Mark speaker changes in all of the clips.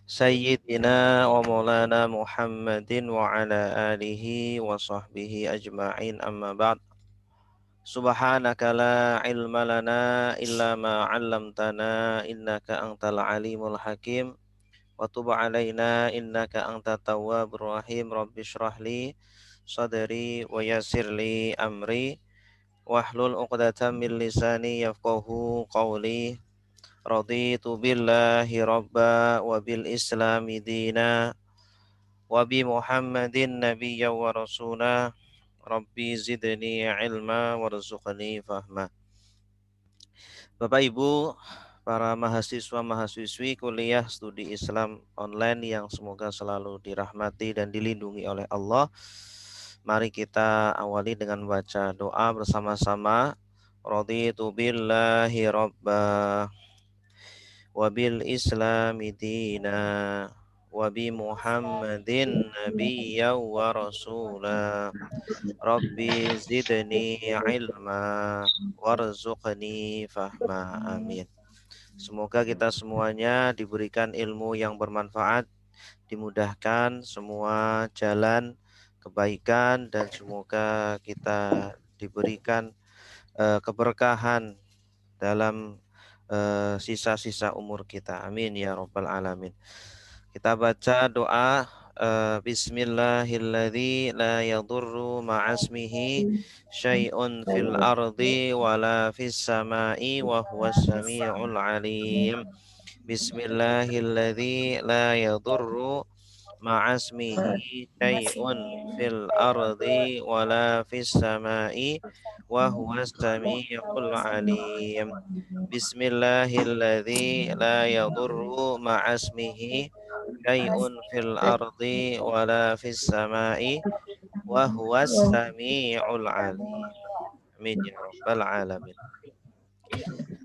Speaker 1: Sayyidina wa maulana Muhammadin wa ala alihi wa sahbihi ajma'in amma ba'd. Subhanaka la ilma lana illa ma 'allamtana innaka antal alimul hakim wa tub 'alaina innaka antat tawwabur rahim. Rabbi shrah li sadri wa yassir li amri wahlul 'uqdatam min lisani yafqahu qawli. Raditu billahi rabba wa bil islami dina wa bi Muhammadin nabiyya wa rasula. Rabbi zidni ilma warzuqni fahma. Bapak Ibu, para mahasiswa mahasiswi kuliah studi Islam online yang semoga selalu dirahmati dan dilindungi oleh Allah. Mari kita awali dengan baca doa bersama-sama. Raditu billahi rabba wa bil islami dina wa bi Muhammadin nabiyya wa rasula. Rabbi zidni ilma warzuqni fahma. Amin. Semoga kita semuanya diberikan ilmu yang bermanfaat, dimudahkan semua jalan kebaikan, dan semoga kita diberikan keberkahan dalam sisa-sisa umur kita. Amin ya rabbal alamin. Kita baca doa Bismillahilladzi la yadurru ma'asmihi syai'un fil ardi wala fis sama'i wa huwas sami'ul alim. Bismillahilladzi la yadurru ma'asmihi syai'un fil ardi wala fis sama'i wa huwas sami'ul alim. Bismillahilladzi la yadurru ma'asmihi syai'un fil ardi wala fis sama'i wa huwas sami'ul alim. Amin ya rabbal alamin.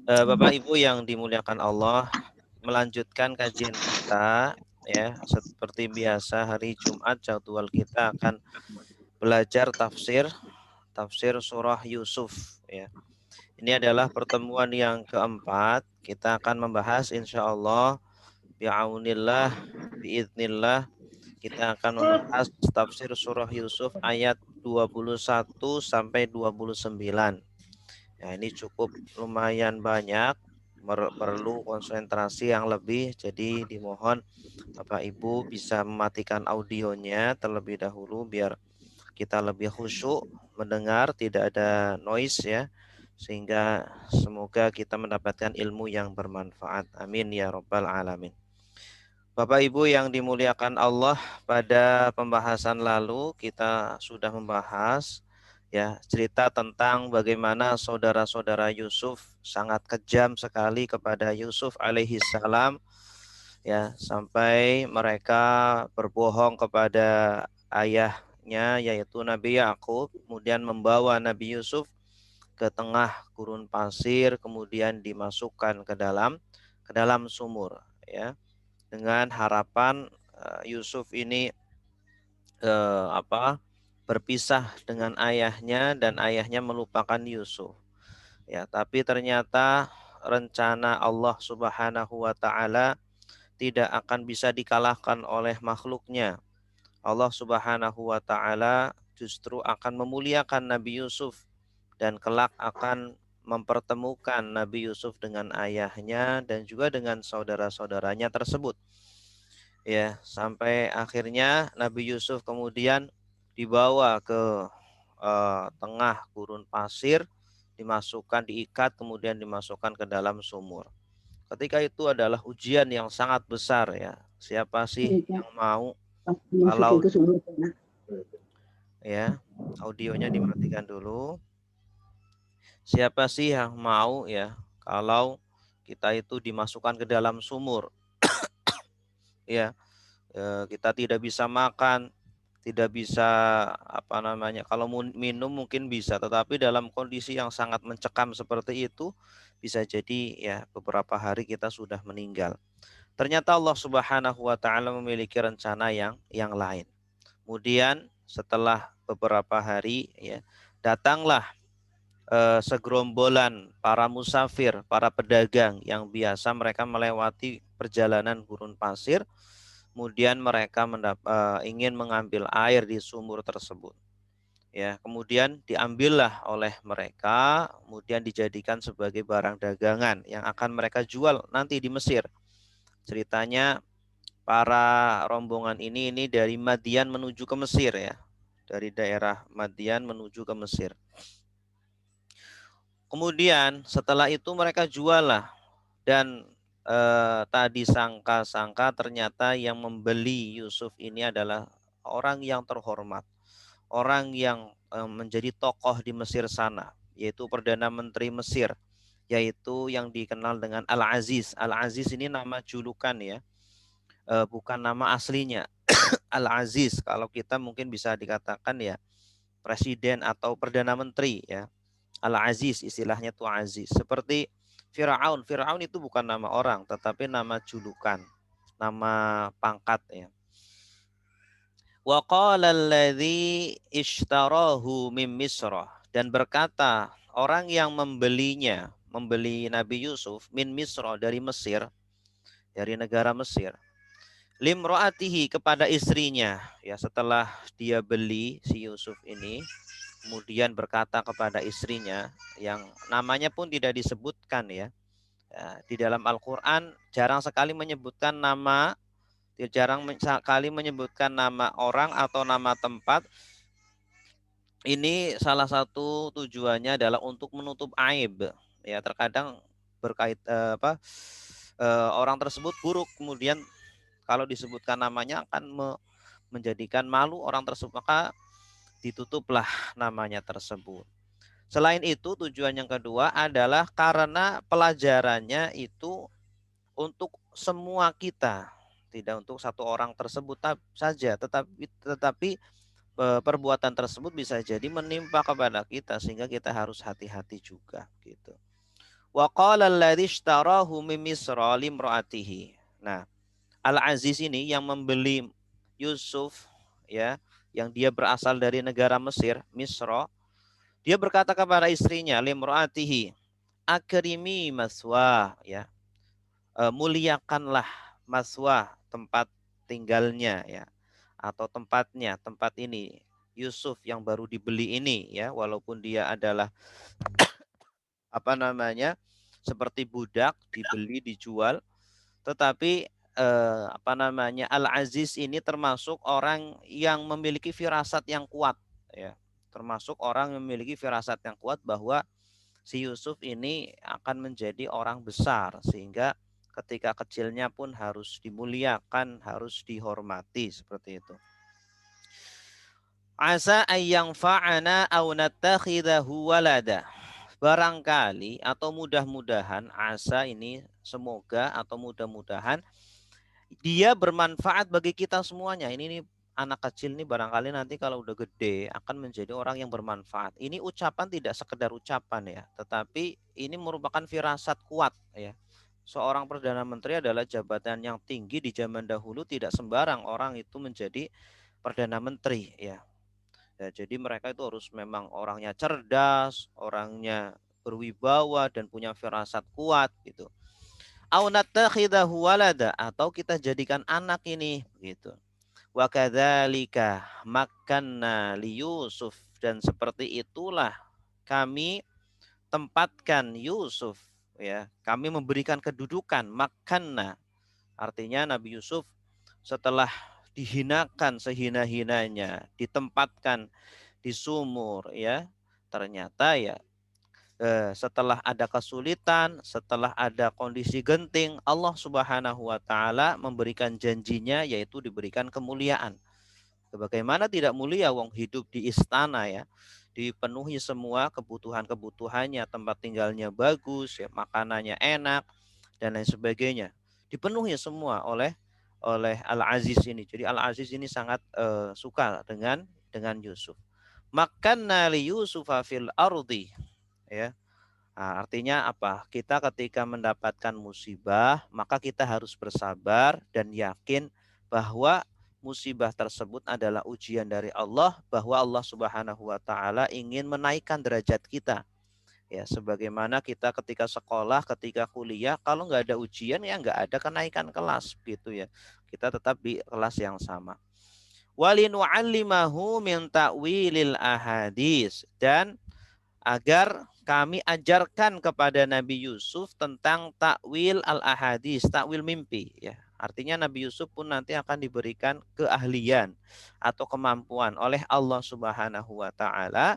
Speaker 1: Bapak Ibu yang dimuliakan Allah, melanjutkan kajian kita ya, seperti biasa hari Jumat jadwal kita akan belajar tafsir surah Yusuf ya. Ini adalah pertemuan yang keempat. Kita akan membahas insyaallah bi'aunillah biiznillah, kita akan membahas tafsir surah Yusuf ayat 21 sampai 29. Ya, ini cukup lumayan banyak, perlu konsentrasi yang lebih. Jadi dimohon Bapak Ibu bisa mematikan audionya terlebih dahulu biar kita lebih khusyuk mendengar, tidak ada noise ya. Sehingga semoga kita mendapatkan ilmu yang bermanfaat. Amin ya rabbal alamin. Bapak Ibu yang dimuliakan Allah, pada pembahasan lalu kita sudah membahas ya cerita tentang bagaimana saudara-saudara Yusuf sangat kejam sekali kepada Yusuf alaihi salam ya, sampai mereka berbohong kepada ayahnya yaitu Nabi Yakub, kemudian membawa Nabi Yusuf ke tengah gurun pasir, kemudian dimasukkan ke dalam sumur ya, dengan harapan Yusuf ini berpisah dengan ayahnya dan ayahnya melupakan Yusuf. Ya, tapi ternyata rencana Allah Subhanahu wa taala tidak akan bisa dikalahkan oleh makhluknya. Allah Subhanahu wa taala justru akan memuliakan Nabi Yusuf dan kelak akan mempertemukan Nabi Yusuf dengan ayahnya dan juga dengan saudara-saudaranya tersebut. Ya, sampai akhirnya Nabi Yusuf kemudian dibawa ke tengah gurun pasir, diikat, kemudian dimasukkan ke dalam sumur. Ketika itu adalah ujian yang sangat besar ya. Siapa sih yang mau kalau ya, audionya dimatikan dulu. Siapa sih yang mau ya kalau kita itu dimasukkan ke dalam sumur? Ya, kita tidak bisa makan, tidak bisa kalau minum mungkin bisa, tetapi dalam kondisi yang sangat mencekam seperti itu bisa jadi ya beberapa hari kita sudah meninggal. Ternyata Allah Subhanahu wa taala memiliki rencana yang lain. Kemudian setelah beberapa hari ya, datanglah segerombolan para musafir, para pedagang yang biasa mereka melewati perjalanan gurun pasir, kemudian mereka ingin mengambil air di sumur tersebut. Ya, kemudian diambillah oleh mereka, kemudian dijadikan sebagai barang dagangan yang akan mereka jual nanti di Mesir. Ceritanya para rombongan ini dari Madian menuju ke Mesir ya. Dari daerah Madian menuju ke Mesir. Kemudian setelah itu mereka jual lah, dan tadi sangka-sangka ternyata yang membeli Yusuf ini adalah orang yang terhormat, orang yang menjadi tokoh di Mesir sana, yaitu Perdana Menteri Mesir, yaitu yang dikenal dengan Al-Aziz. Al-Aziz ini nama julukan ya, bukan nama aslinya. Al-Aziz kalau kita mungkin bisa dikatakan ya presiden atau Perdana Menteri ya. Al-Aziz istilahnya tuh Aziz. Seperti Firaun. Firaun itu bukan nama orang tetapi nama julukan, nama pangkat ya. Wa qala alladzi ishtarahu min Misra, dan berkata orang yang membeli Nabi Yusuf min Misra dari Mesir, dari negara Mesir, limroatihi kepada istrinya ya, setelah dia beli si Yusuf ini, kemudian berkata kepada istrinya yang namanya pun tidak disebutkan ya. Di dalam Al-Quran jarang sekali menyebutkan nama, jarang sekali menyebutkan nama orang atau nama tempat. Ini salah satu tujuannya adalah untuk menutup aib ya. Terkadang berkait orang tersebut buruk, kemudian kalau disebutkan namanya akan menjadikan malu orang tersebut, maka ditutuplah namanya tersebut. Selain itu, tujuan yang kedua adalah karena pelajarannya itu untuk semua kita, tidak untuk satu orang tersebut saja, tetapi perbuatan tersebut bisa jadi menimpa kepada kita, sehingga kita harus hati-hati juga gitu. Wa qala alladzi ishtarahu min Misra limraatihi. Nah, Al-Aziz ini yang membeli Yusuf ya, yang dia berasal dari negara Mesir, Misra, dia berkata kepada istrinya, limraatihi, akrimi maswa ya, muliakanlah maswa, tempat tinggalnya ya, atau tempatnya, tempat ini Yusuf yang baru dibeli ini ya, walaupun dia adalah seperti budak, dibeli, dijual, tetapi Al-Aziz ini termasuk orang yang memiliki firasat yang kuat ya. Termasuk orang yang memiliki firasat yang kuat bahwa si Yusuf ini akan menjadi orang besar, sehingga ketika kecilnya pun harus dimuliakan, harus dihormati seperti itu. Asa ayyang fa'ana aw nattakhidahu walada. Barangkali atau mudah-mudahan, asa ini semoga atau mudah-mudahan dia bermanfaat bagi kita semuanya. Ini anak kecil nih barangkali nanti kalau udah gede akan menjadi orang yang bermanfaat. Ini ucapan tidak sekedar ucapan ya, tetapi ini merupakan firasat kuat ya. Seorang Perdana Menteri adalah jabatan yang tinggi di zaman dahulu, tidak sembarang orang itu menjadi Perdana Menteri ya. Ya, jadi mereka itu harus memang orangnya cerdas, orangnya berwibawa dan punya firasat kuat gitu. Au natakhidahu walada, atau kita jadikan anak ini gitu. Wa kadzalika makkanna li Yusuf, dan seperti itulah kami tempatkan Yusuf ya. Kami memberikan kedudukan, makanna artinya Nabi Yusuf setelah dihinakan sehina-hinanya, ditempatkan di sumur ya. Ternyata ya setelah ada kesulitan, setelah ada kondisi genting, Allah Subhanahu wa taala memberikan janjinya, yaitu diberikan kemuliaan. Bagaimana tidak mulia wong hidup di istana ya, dipenuhi semua kebutuhan-kebutuhannya, tempat tinggalnya bagus, ya, makanannya enak dan lain sebagainya. Dipenuhi semua oleh Al-Aziz ini. Jadi Al-Aziz ini sangat suka dengan Yusuf. Makanna li Yusufa fil ardi ya. Nah, artinya apa? Kita ketika mendapatkan musibah, maka kita harus bersabar dan yakin bahwa musibah tersebut adalah ujian dari Allah, bahwa Allah Subhanahu wa taala ingin menaikkan derajat kita. Ya, sebagaimana kita ketika sekolah, ketika kuliah, kalau nggak ada ujian ya nggak ada kenaikan kelas gitu ya. Kita tetap di kelas yang sama. Walinu'allimahu min ta'wilil ahadis, dan agar kami ajarkan kepada Nabi Yusuf tentang takwil al-ahadis, takwil mimpi ya. Artinya Nabi Yusuf pun nanti akan diberikan keahlian atau kemampuan oleh Allah Subhanahu wa taala,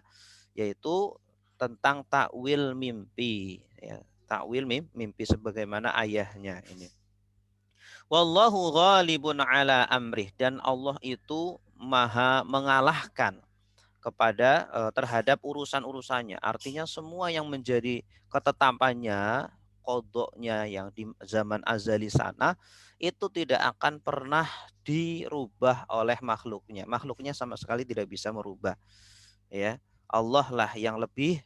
Speaker 1: yaitu tentang takwil mimpi ya. Takwil mimpi sebagaimana ayahnya ini. Wallahu ghalibun ala amrih, dan Allah itu maha mengalahkan kepada terhadap urusan-urusannya. Artinya semua yang menjadi ketetapannya, kodoknya yang di zaman azali sana itu tidak akan pernah dirubah oleh makhluknya. Makhluknya sama sekali tidak bisa merubah. Ya, Allah lah yang lebih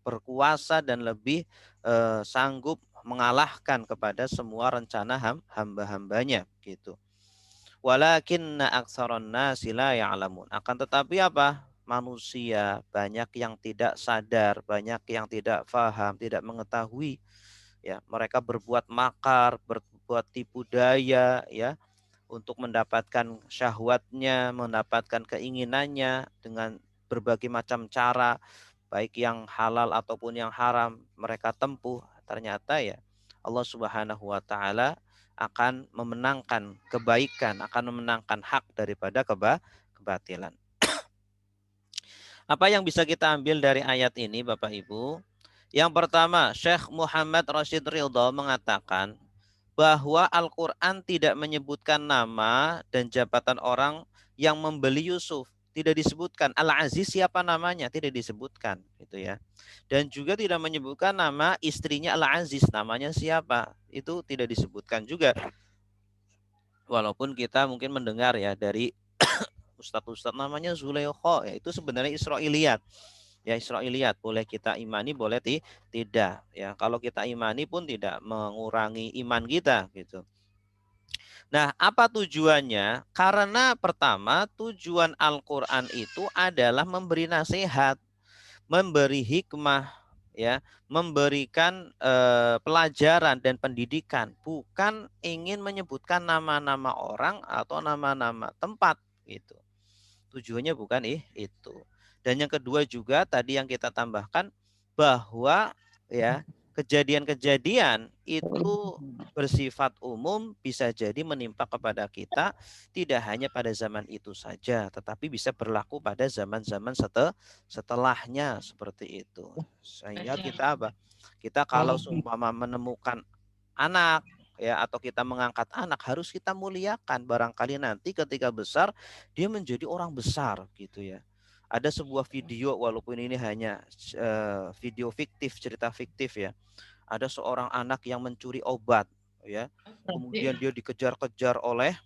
Speaker 1: berkuasa dan lebih sanggup mengalahkan kepada semua rencana hamba-hambanya gitu. Walakinna aktsaron nasi la ya'lamun. Akan tetapi apa? Manusia banyak yang tidak sadar, banyak yang tidak faham, tidak mengetahui ya. Mereka berbuat makar, berbuat tipu daya ya untuk mendapatkan syahwatnya, mendapatkan keinginannya dengan berbagai macam cara, baik yang halal ataupun yang haram mereka tempuh. Ternyata ya Allah Subhanahu wa taala akan memenangkan kebaikan, akan memenangkan hak daripada kebatilan. Apa yang bisa kita ambil dari ayat ini Bapak Ibu? Yang pertama, Syekh Muhammad Rashid Ridha mengatakan bahwa Al-Quran tidak menyebutkan nama dan jabatan orang yang membeli Yusuf. Tidak disebutkan. Al-Aziz siapa namanya? Tidak disebutkan. Gitu ya. Dan juga tidak menyebutkan nama istrinya Al-Aziz. Namanya siapa? Itu tidak disebutkan juga. Walaupun kita mungkin mendengar ya dari ustadz-ustadz namanya Zulaikha. Ya, itu sebenarnya Israiliyat. Ya, Israiliyat boleh kita imani, boleh tidak ya. Kalau kita imani pun tidak mengurangi iman kita gitu. Nah, apa tujuannya? Karena pertama, tujuan Al-Qur'an itu adalah memberi nasihat, memberi hikmah ya, memberikan pelajaran dan pendidikan, bukan ingin menyebutkan nama-nama orang atau nama-nama tempat gitu. Tujuannya bukan itu. Dan yang kedua juga tadi yang kita tambahkan bahwa ya kejadian-kejadian itu bersifat umum, bisa jadi menimpa kepada kita tidak hanya pada zaman itu saja, tetapi bisa berlaku pada zaman-zaman setelahnya seperti itu. Sehingga kita apa? Kita kalau seumpama menemukan anak ya atau kita mengangkat anak harus kita muliakan, barangkali nanti ketika besar dia menjadi orang besar gitu ya. Ada sebuah video walaupun ini hanya video fiktif, cerita fiktif ya. Ada seorang anak yang mencuri obat ya. Kemudian dia dikejar-kejar oleh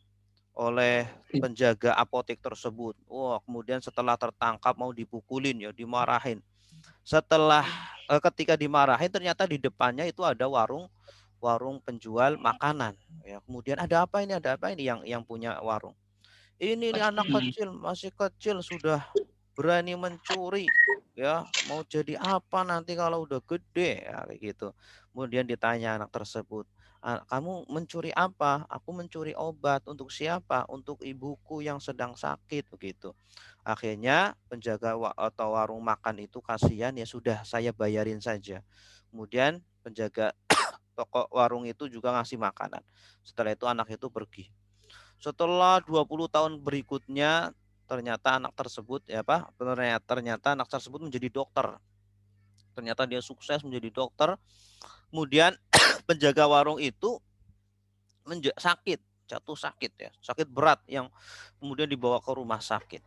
Speaker 1: penjaga apotek tersebut. Wah, kemudian setelah tertangkap mau dipukulin ya, dimarahin. Setelah ketika dimarahin ternyata di depannya itu ada warung penjual makanan ya. Kemudian ada apa ini, yang punya warung ini nih, anak kecil masih kecil sudah berani mencuri ya, mau jadi apa nanti kalau udah gede ya, kayak gitu. Kemudian ditanya anak tersebut, kamu mencuri apa? Aku mencuri obat. Untuk siapa? Untuk ibuku yang sedang sakit begitu. Akhirnya penjaga atau warung makan itu kasihan, ya sudah saya bayarin saja. Kemudian penjaga toko warung itu juga ngasih makanan. Setelah itu anak itu pergi. Setelah 20 tahun berikutnya ternyata anak tersebut ya Pak, ternyata anak tersebut menjadi dokter. Ternyata dia sukses menjadi dokter. Kemudian penjaga warung itu sakit, jatuh sakit ya, sakit berat yang kemudian dibawa ke rumah sakit.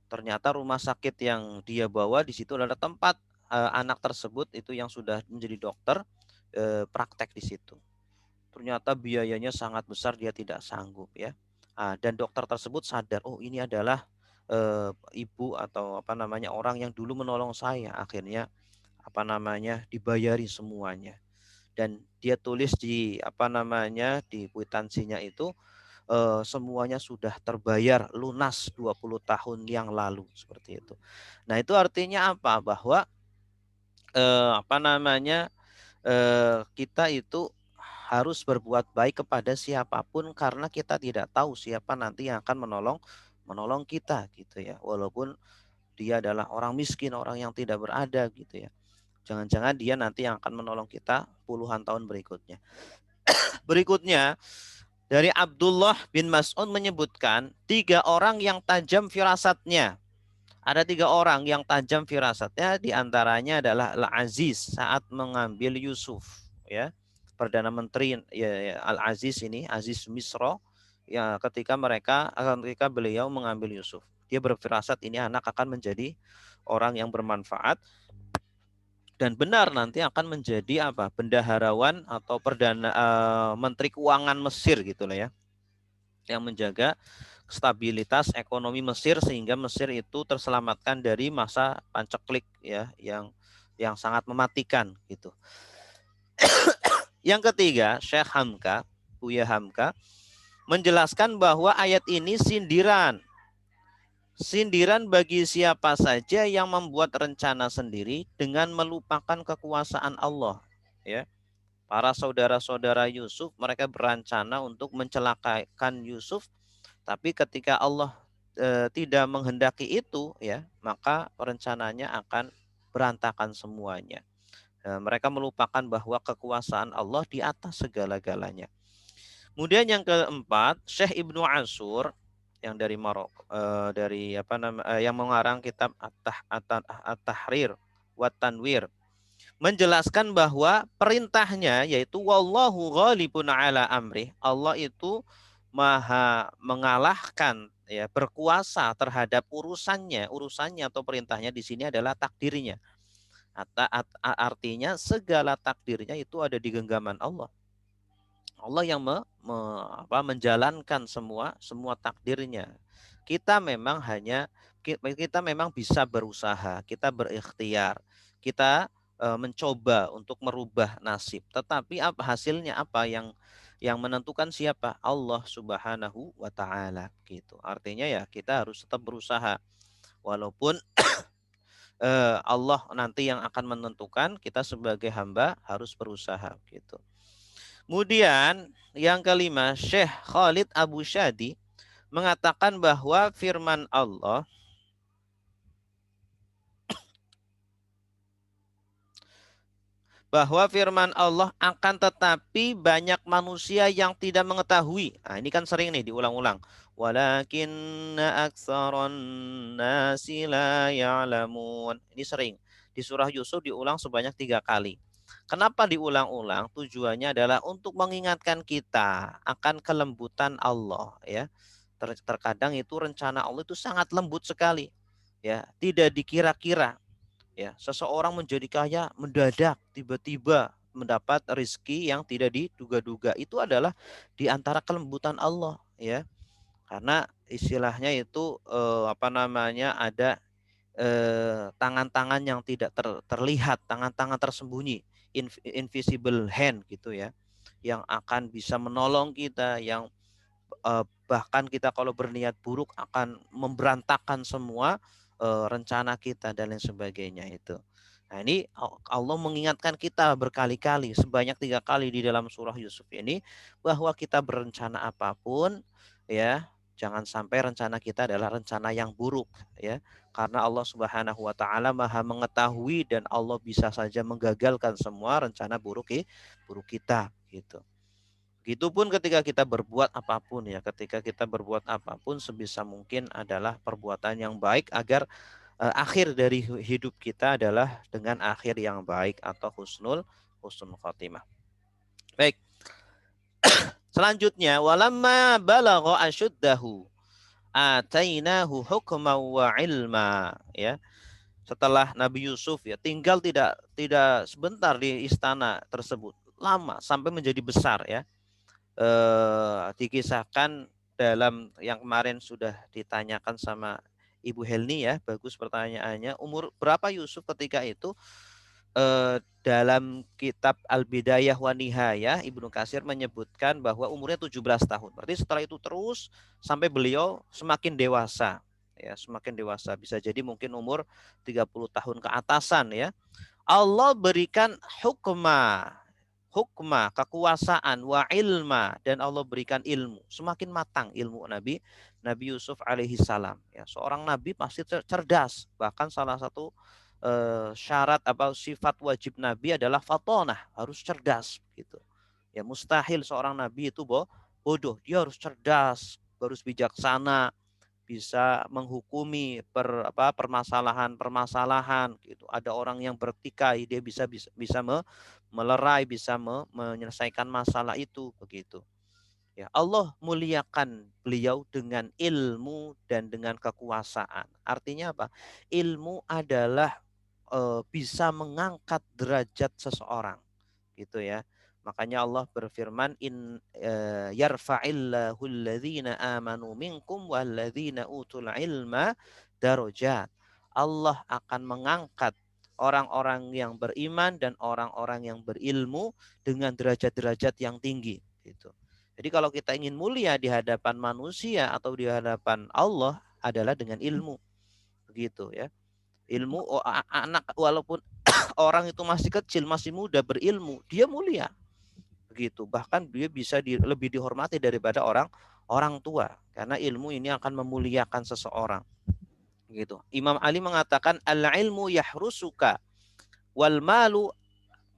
Speaker 1: Ternyata rumah sakit yang dia bawa di situ adalah tempat anak tersebut itu yang sudah menjadi dokter praktek di situ. Ternyata biayanya sangat besar, dia tidak sanggup ya. Dan dokter tersebut sadar, oh ini adalah ibu atau apa namanya orang yang dulu menolong saya. Akhirnya apa namanya dibayari semuanya. Dan dia tulis di apa namanya di kwitansinya itu semuanya sudah terbayar lunas 20 tahun yang lalu seperti itu. Nah, itu artinya apa? Bahwa kita itu harus berbuat baik kepada siapapun karena kita tidak tahu siapa nanti yang akan menolong kita gitu ya. Walaupun dia adalah orang miskin, orang yang tidak berada gitu ya. Jangan-jangan dia nanti yang akan menolong kita puluhan tahun berikutnya. Berikutnya dari Abdullah bin Mas'ud menyebutkan 3 orang yang tajam firasatnya. Ada 3 orang yang tajam firasatnya, diantaranya adalah Al-Aziz saat mengambil Yusuf, ya, perdana menteri ya, Al-Aziz ini, Aziz Misro, ya, ketika beliau mengambil Yusuf, dia berfirasat ini anak akan menjadi orang yang bermanfaat dan benar nanti akan menjadi apa, bendaharawan atau menteri keuangan Mesir gitulah ya, yang menjaga stabilitas ekonomi Mesir sehingga Mesir itu terselamatkan dari masa panceklik ya yang sangat mematikan gitu. Yang ketiga, Syekh Hamka, Buya Hamka menjelaskan bahwa ayat ini sindiran. Sindiran bagi siapa saja yang membuat rencana sendiri dengan melupakan kekuasaan Allah, ya. Para saudara-saudara Yusuf mereka berencana untuk mencelakakan Yusuf, tapi ketika Allah tidak menghendaki itu ya, maka rencananya akan berantakan semuanya. Mereka melupakan bahwa kekuasaan Allah di atas segala-galanya. Kemudian yang keempat, Syekh Ibnu Ashur yang dari Maroko, yang mengarang kitab At-Tahrir wa Tanwir, menjelaskan bahwa perintahnya yaitu wallahu ghalibun ala amri. Allah itu maha mengalahkan ya, berkuasa terhadap urusannya atau perintahnya di sini adalah takdirnya. Artinya segala takdirnya itu ada di genggaman Allah. Allah yang menjalankan semua takdirnya. Kita memang bisa berusaha, kita berikhtiar, kita mencoba untuk merubah nasib. Tetapi apa hasilnya, apa yang menentukan siapa? Allah Subhanahu wa taala gitu. Artinya ya kita harus tetap berusaha walaupun Allah nanti yang akan menentukan, kita sebagai hamba harus berusaha gitu. Kemudian yang kelima, Syekh Khalid Abu Syadi mengatakan bahwa firman Allah akan tetapi banyak manusia yang tidak mengetahui. Nah, ini kan sering nih diulang-ulang. Walakinna aktsaran nasi la ya'lamun. Ini sering. Di surah Yusuf diulang sebanyak 3 kali. Kenapa diulang-ulang? Tujuannya adalah untuk mengingatkan kita akan kelembutan Allah ya. Terkadang itu rencana Allah itu sangat lembut sekali. Ya, tidak dikira-kira. Ya, seseorang menjadi kaya mendadak, tiba-tiba mendapat rezeki yang tidak diduga-duga. Itu adalah di antara kelembutan Allah ya. Karena istilahnya itu ada tangan-tangan yang tidak terlihat, tangan-tangan tersembunyi, invisible hand gitu ya, yang akan bisa menolong kita, yang bahkan kita kalau berniat buruk akan memberantakan semua rencana kita dan lain sebagainya itu. Nah, ini Allah mengingatkan kita berkali-kali, sebanyak 3 kali di dalam surah Yusuf ini, bahwa kita berencana apapun ya, jangan sampai rencana kita adalah rencana yang buruk ya, karena Allah Subhanahu wa taala Maha mengetahui dan Allah bisa saja menggagalkan semua rencana buruk kita gitu. Begitupun ketika kita berbuat apapun ya, ketika kita berbuat apapun sebisa mungkin adalah perbuatan yang baik agar akhir dari hidup kita adalah dengan akhir yang baik atau husnul khotimah. Baik. Selanjutnya walamma balagha asyuddahu atainahu hukman wa ilma ya. Setelah Nabi Yusuf ya tinggal tidak sebentar di istana tersebut, lama sampai menjadi besar ya. Dikisahkan dalam yang kemarin sudah ditanyakan sama Ibu Helni ya, bagus pertanyaannya. Umur berapa Yusuf ketika itu? Dalam kitab Al-Bidayah wa Nihayah, Ibnu Katsir menyebutkan bahwa umurnya 17 tahun. Berarti setelah itu terus sampai beliau semakin dewasa. Ya, semakin dewasa. Bisa jadi mungkin umur 30 tahun ke atasan ya. Allah berikan hukma, kekuasaan, wa ilma, dan Allah berikan ilmu. Semakin matang ilmu Nabi Yusuf alaihi salam. Ya, seorang nabi pasti cerdas. Bahkan salah satu syarat atau sifat wajib nabi adalah fatonah, harus cerdas gitu. Ya, mustahil seorang nabi itu bodoh. Dia harus cerdas, harus bijaksana, bisa menghukumi permasalahan-permasalahan gitu. Ada orang yang bertikai, dia bisa melerai, bisa menyelesaikan masalah itu begitu. Ya, Allah muliakan beliau dengan ilmu dan dengan kekuasaan. Artinya apa? Ilmu adalah bisa mengangkat derajat seseorang gitu ya. Makanya Allah berfirman yarfa'illahu alladhina amanu minkum walladzina utul ilma darajat. Allah akan mengangkat orang-orang yang beriman dan orang-orang yang berilmu dengan derajat-derajat yang tinggi gitu. Jadi kalau kita ingin mulia di hadapan manusia atau di hadapan Allah adalah dengan ilmu begitu ya. Ilmu anak walaupun orang itu masih kecil, masih muda, berilmu, dia mulia begitu. Bahkan dia bisa lebih dihormati daripada orang tua karena ilmu ini akan memuliakan seseorang gitu. Imam Ali mengatakan al ilmu yahrusuka wal malu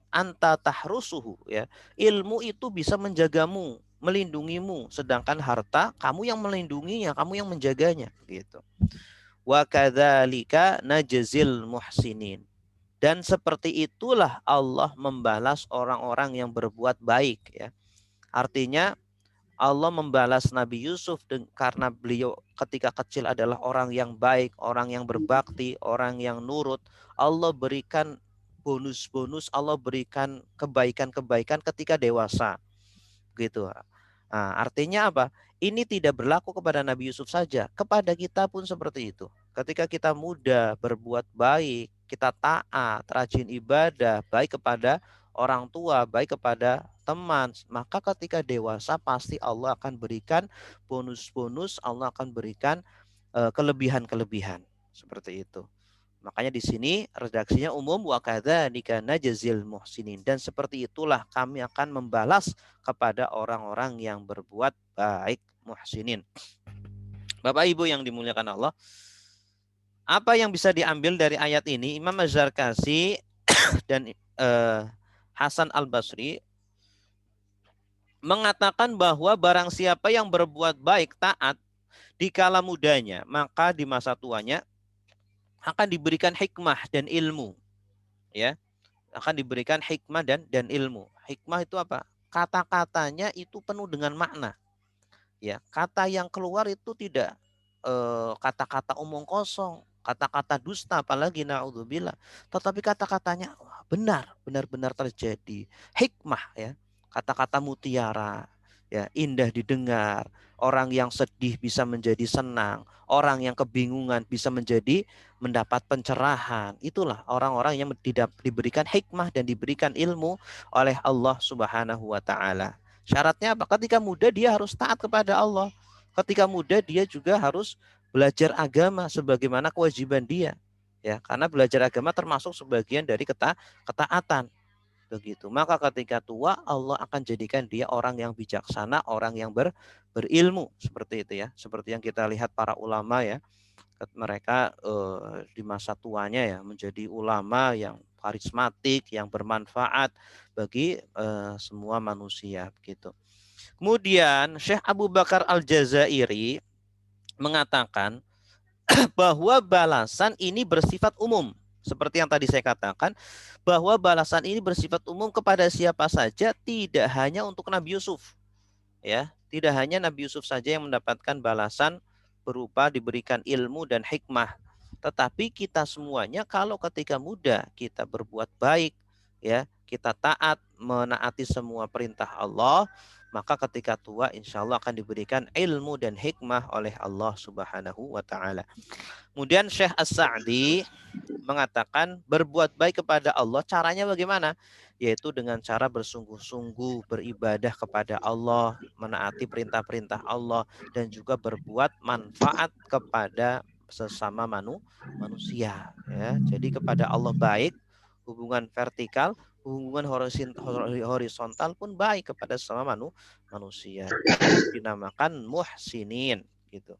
Speaker 1: anta tahrusuhu ya. Ilmu itu bisa menjagamu, melindungimu, sedangkan harta kamu yang melindunginya, kamu yang menjaganya gitu. Wa kadzalika najzil muhsinin. Dan seperti itulah Allah membalas orang-orang yang berbuat baik ya. Artinya Allah membalas Nabi Yusuf karena beliau ketika kecil adalah orang yang baik, orang yang berbakti, orang yang nurut. Allah berikan bonus-bonus, Allah berikan kebaikan-kebaikan ketika dewasa. Gitu. Nah, artinya apa? Ini tidak berlaku kepada Nabi Yusuf saja, kepada kita pun seperti itu. Ketika kita muda, berbuat baik, kita taat, rajin ibadah, baik kepada orang tua, baik kepada teman, maka ketika dewasa pasti Allah akan berikan bonus-bonus, Allah akan berikan kelebihan-kelebihan. Seperti itu. Makanya di sini redaksinya umum wa kadzalika najzil muhsinin, dan seperti itulah kami akan membalas kepada orang-orang yang berbuat baik, muhsinin. Bapak Ibu yang dimuliakan Allah, apa yang bisa diambil dari ayat ini? Imam Az-Zarkashi dan Hasan Al-Basri mengatakan bahwa barang siapa yang berbuat baik, taat di kala mudanya, maka di masa tuanya akan diberikan hikmah dan ilmu, ya. Akan diberikan hikmah dan ilmu. Hikmah itu apa? Kata-katanya itu penuh dengan makna. Ya, kata yang keluar itu tidak kata-kata omong kosong, kata-kata dusta, apalagi naudzubillah. Tetapi kata-katanya benar, benar-benar terjadi. Hikmah ya, kata-kata mutiara, ya, indah didengar. Orang yang sedih bisa menjadi senang, orang yang kebingungan bisa menjadi mendapat pencerahan. Itulah orang-orang yang diberikan hikmah dan diberikan ilmu oleh Allah Subhanahu wa taala. Syaratnya apa? Ketika muda dia harus taat kepada Allah. Ketika muda dia juga harus belajar agama sebagaimana kewajiban dia. Ya, karena belajar agama termasuk sebagian dari ketaatan. Begitu. Maka ketika tua Allah akan jadikan dia orang yang bijaksana, orang yang berilmu, seperti itu ya. Seperti yang kita lihat para ulama ya. Mereka di masa tuanya ya menjadi ulama yang karismatik, yang bermanfaat bagi semua manusia gitu. Kemudian Syekh Abu Bakar Al-Jazairi mengatakan bahwa balasan ini bersifat umum. Seperti yang tadi saya katakan, bahwa balasan ini bersifat umum kepada siapa saja, tidak hanya untuk Nabi Yusuf. Ya, tidak hanya Nabi Yusuf saja yang mendapatkan balasan berupa diberikan ilmu dan hikmah. Tetapi kita semuanya kalau ketika muda kita berbuat baik, ya, kita taat, menaati semua perintah Allah, maka ketika tua insya Allah akan diberikan ilmu dan hikmah oleh Allah Subhanahu wa taala. Kemudian Syekh As-Sa'di mengatakan berbuat baik kepada Allah caranya bagaimana? Yaitu dengan cara bersungguh-sungguh beribadah kepada Allah, menaati perintah-perintah Allah, dan juga berbuat manfaat kepada sesama manusia. Ya, jadi kepada Allah baik, hubungan vertikal, hubungan horizontal pun baik kepada sesama manusia. Itu dinamakan muhsinin gitu.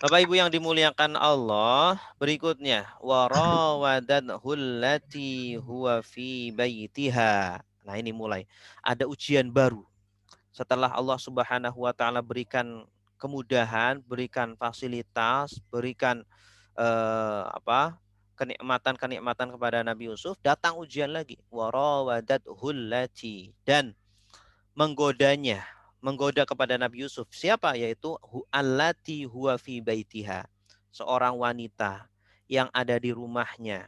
Speaker 1: Bapak Ibu yang dimuliakan Allah, berikutnya warawadathu allati huwa fi baitiha. Nah, ini mulai ada ujian baru. Setelah Allah Subhanahu wa taala berikan kemudahan, berikan fasilitas, berikan kenikmatan-kenikmatan kepada Nabi Yusuf, datang ujian lagi. Warawadathu allati, dan menggodanya, menggoda kepada Nabi Yusuf. Siapa? Yaitu allati huwa fi baitiha, seorang wanita yang ada di rumahnya.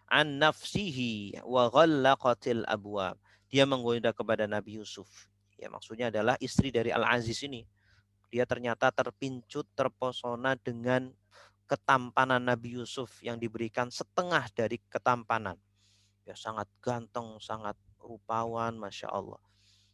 Speaker 1: An nafsihi wa ghallaqatil abwab. Dia menggoda kepada Nabi Yusuf. Ya, maksudnya adalah istri dari Al-Aziz ini. Dia ternyata terpincut, terpesona dengan ketampanan Nabi Yusuf yang diberikan setengah dari ketampanan. Ya, sangat ganteng, sangat rupawan, Masya Allah.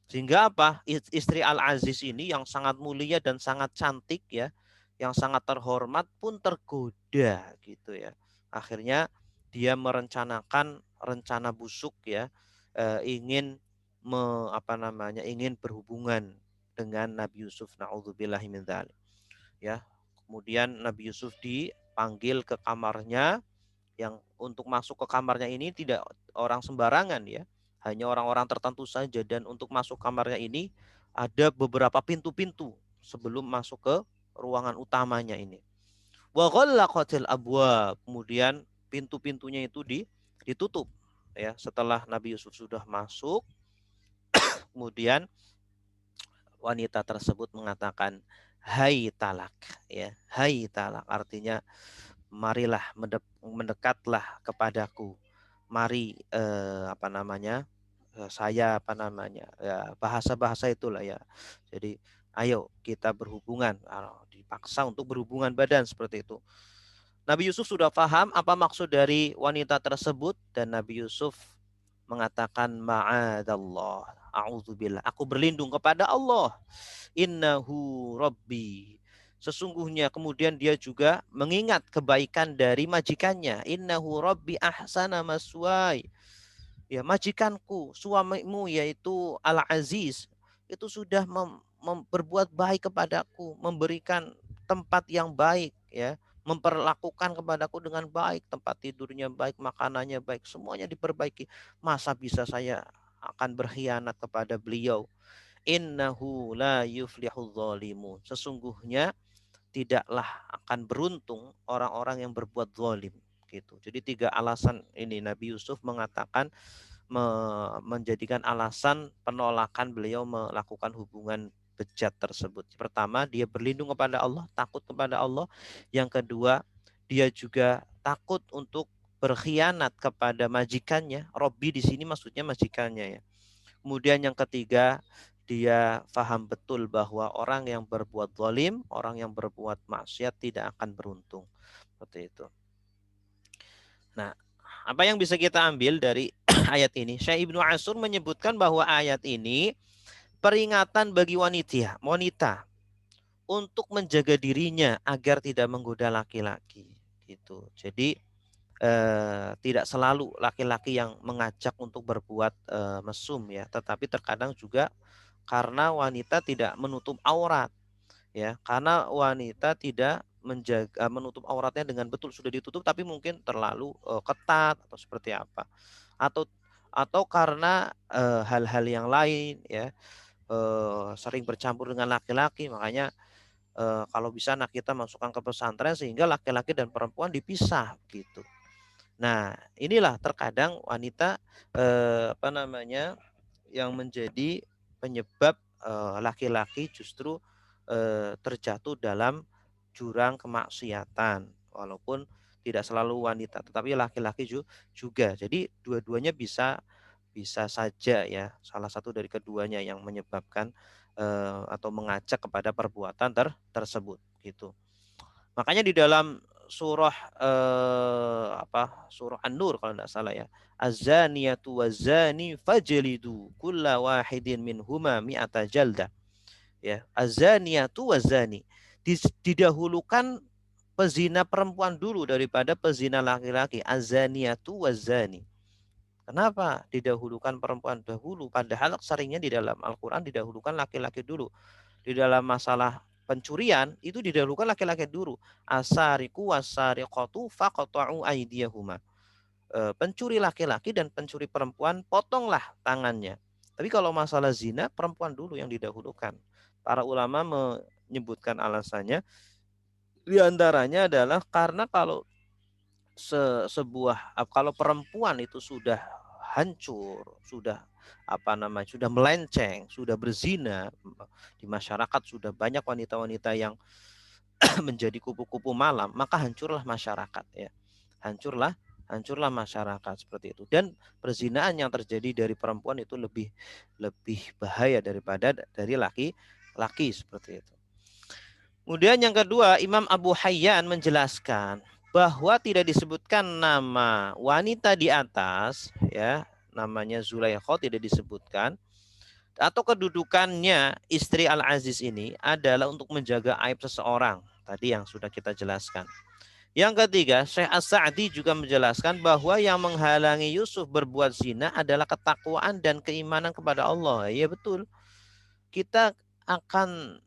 Speaker 1: Sehingga apa? Istri Al-Aziz ini yang sangat mulia dan sangat cantik ya, yang sangat terhormat pun tergoda gitu ya. Akhirnya dia merencanakan rencana busuk ya, ingin ingin berhubungan dengan Nabi Yusuf, naudzubillahi min dzalik. Ya. Kemudian Nabi Yusuf dipanggil ke kamarnya, yang untuk masuk ke kamarnya ini tidak orang sembarangan ya, hanya orang-orang tertentu saja, dan untuk masuk kamarnya ini ada beberapa pintu-pintu sebelum masuk ke ruangan utamanya ini. Wa ghallaqatil abwab, kemudian pintu-pintunya itu ditutup ya. Setelah Nabi Yusuf sudah masuk, kemudian wanita tersebut mengatakan hai talak ya, hai talak, artinya marilah mendekatlah kepadaku, mari saya ya, bahasa-bahasa itulah ya, jadi ayo kita berhubungan, dipaksa untuk berhubungan badan seperti itu. Nabi Yusuf sudah paham apa maksud dari wanita tersebut, dan Nabi Yusuf mengatakan ma'adallah, a'udzubillah, aku berlindung kepada Allah, innahu rabbi, sesungguhnya, kemudian dia juga mengingat kebaikan dari majikannya, innahu rabbi ahsana maswai, ya majikanku, suamimu yaitu Al-Aziz itu sudah berbuat baik kepadaku, memberikan tempat yang baik ya, memperlakukan kepadaku dengan baik, tempat tidurnya baik, makanannya baik, semuanya diperbaiki. Masa bisa saya akan berkhianat kepada beliau? Innahu la yuflihul zalimun, sesungguhnya tidaklah akan beruntung orang-orang yang berbuat zalim gitu. Jadi 3 alasan ini Nabi Yusuf mengatakan, menjadikan alasan penolakan beliau melakukan hubungan bejat tersebut. Pertama, dia berlindung kepada Allah, takut kepada Allah. Yang kedua, dia juga takut untuk berkhianat kepada majikannya. Robbi di sini maksudnya majikannya ya. Kemudian yang ketiga, dia paham betul bahwa orang yang berbuat zalim, orang yang berbuat maksiat tidak akan beruntung. Seperti itu. Nah, apa yang bisa kita ambil dari ayat ini? Syekh Ibnu Ashur menyebutkan bahwa ayat ini peringatan bagi wanita untuk menjaga dirinya agar tidak menggoda laki-laki gitu. Jadi tidak selalu laki-laki yang mengajak untuk berbuat mesum ya, tetapi terkadang juga karena wanita tidak menutup aurat ya, karena wanita tidak menjaga menutup auratnya dengan betul, sudah ditutup tapi mungkin terlalu ketat atau seperti apa, atau karena hal-hal yang lain ya, sering bercampur dengan laki-laki, makanya kalau bisa anak kita masukkan ke pesantren sehingga laki-laki dan perempuan dipisah gitu. Nah, inilah terkadang wanita yang menjadi penyebab laki-laki justru terjatuh dalam jurang kemaksiatan, walaupun tidak selalu wanita, tetapi laki-laki juga. Jadi dua-duanya bisa saja ya, salah satu dari keduanya yang menyebabkan atau mengajak kepada perbuatan tersebut gitu. Makanya di dalam surah surah An-Nur kalau tidak salah ya, az-zaniyatu waz-zani fajlidu kulla wahidin minhuma mi'ata jaldah. Ya, az-zaniyatu waz-zani. Didahulukan pezina perempuan dulu daripada pezina laki-laki. Azaniyatu wazani. Kenapa didahulukan perempuan dahulu? Padahal seringnya di dalam Al-Quran didahulukan laki-laki dulu. Di dalam masalah pencurian itu didahulukan laki-laki dulu. Asariku wasariqatu faqta'u aydiyahuma. Pencuri laki-laki dan pencuri perempuan potonglah tangannya. Tapi kalau masalah zina perempuan dulu yang didahulukan. Para ulama menyebutkan alasannya di antaranya adalah karena kalau kalau perempuan itu sudah hancur, sudah sudah melenceng, sudah berzina di masyarakat, sudah banyak wanita-wanita yang menjadi kupu-kupu malam, maka hancurlah masyarakat ya. Hancurlah masyarakat seperti itu. Dan perzinahan yang terjadi dari perempuan itu lebih bahaya daripada dari laki-laki seperti itu. Kemudian yang kedua, Imam Abu Hayyan menjelaskan bahwa tidak disebutkan nama wanita di atas, ya, namanya Zulaikha tidak disebutkan, atau kedudukannya istri Al-Aziz ini adalah untuk menjaga aib seseorang. Tadi yang sudah kita jelaskan. Yang ketiga, Syekh As-Sa'di juga menjelaskan bahwa yang menghalangi Yusuf berbuat zina adalah ketakwaan dan keimanan kepada Allah. Ya betul. Kita akan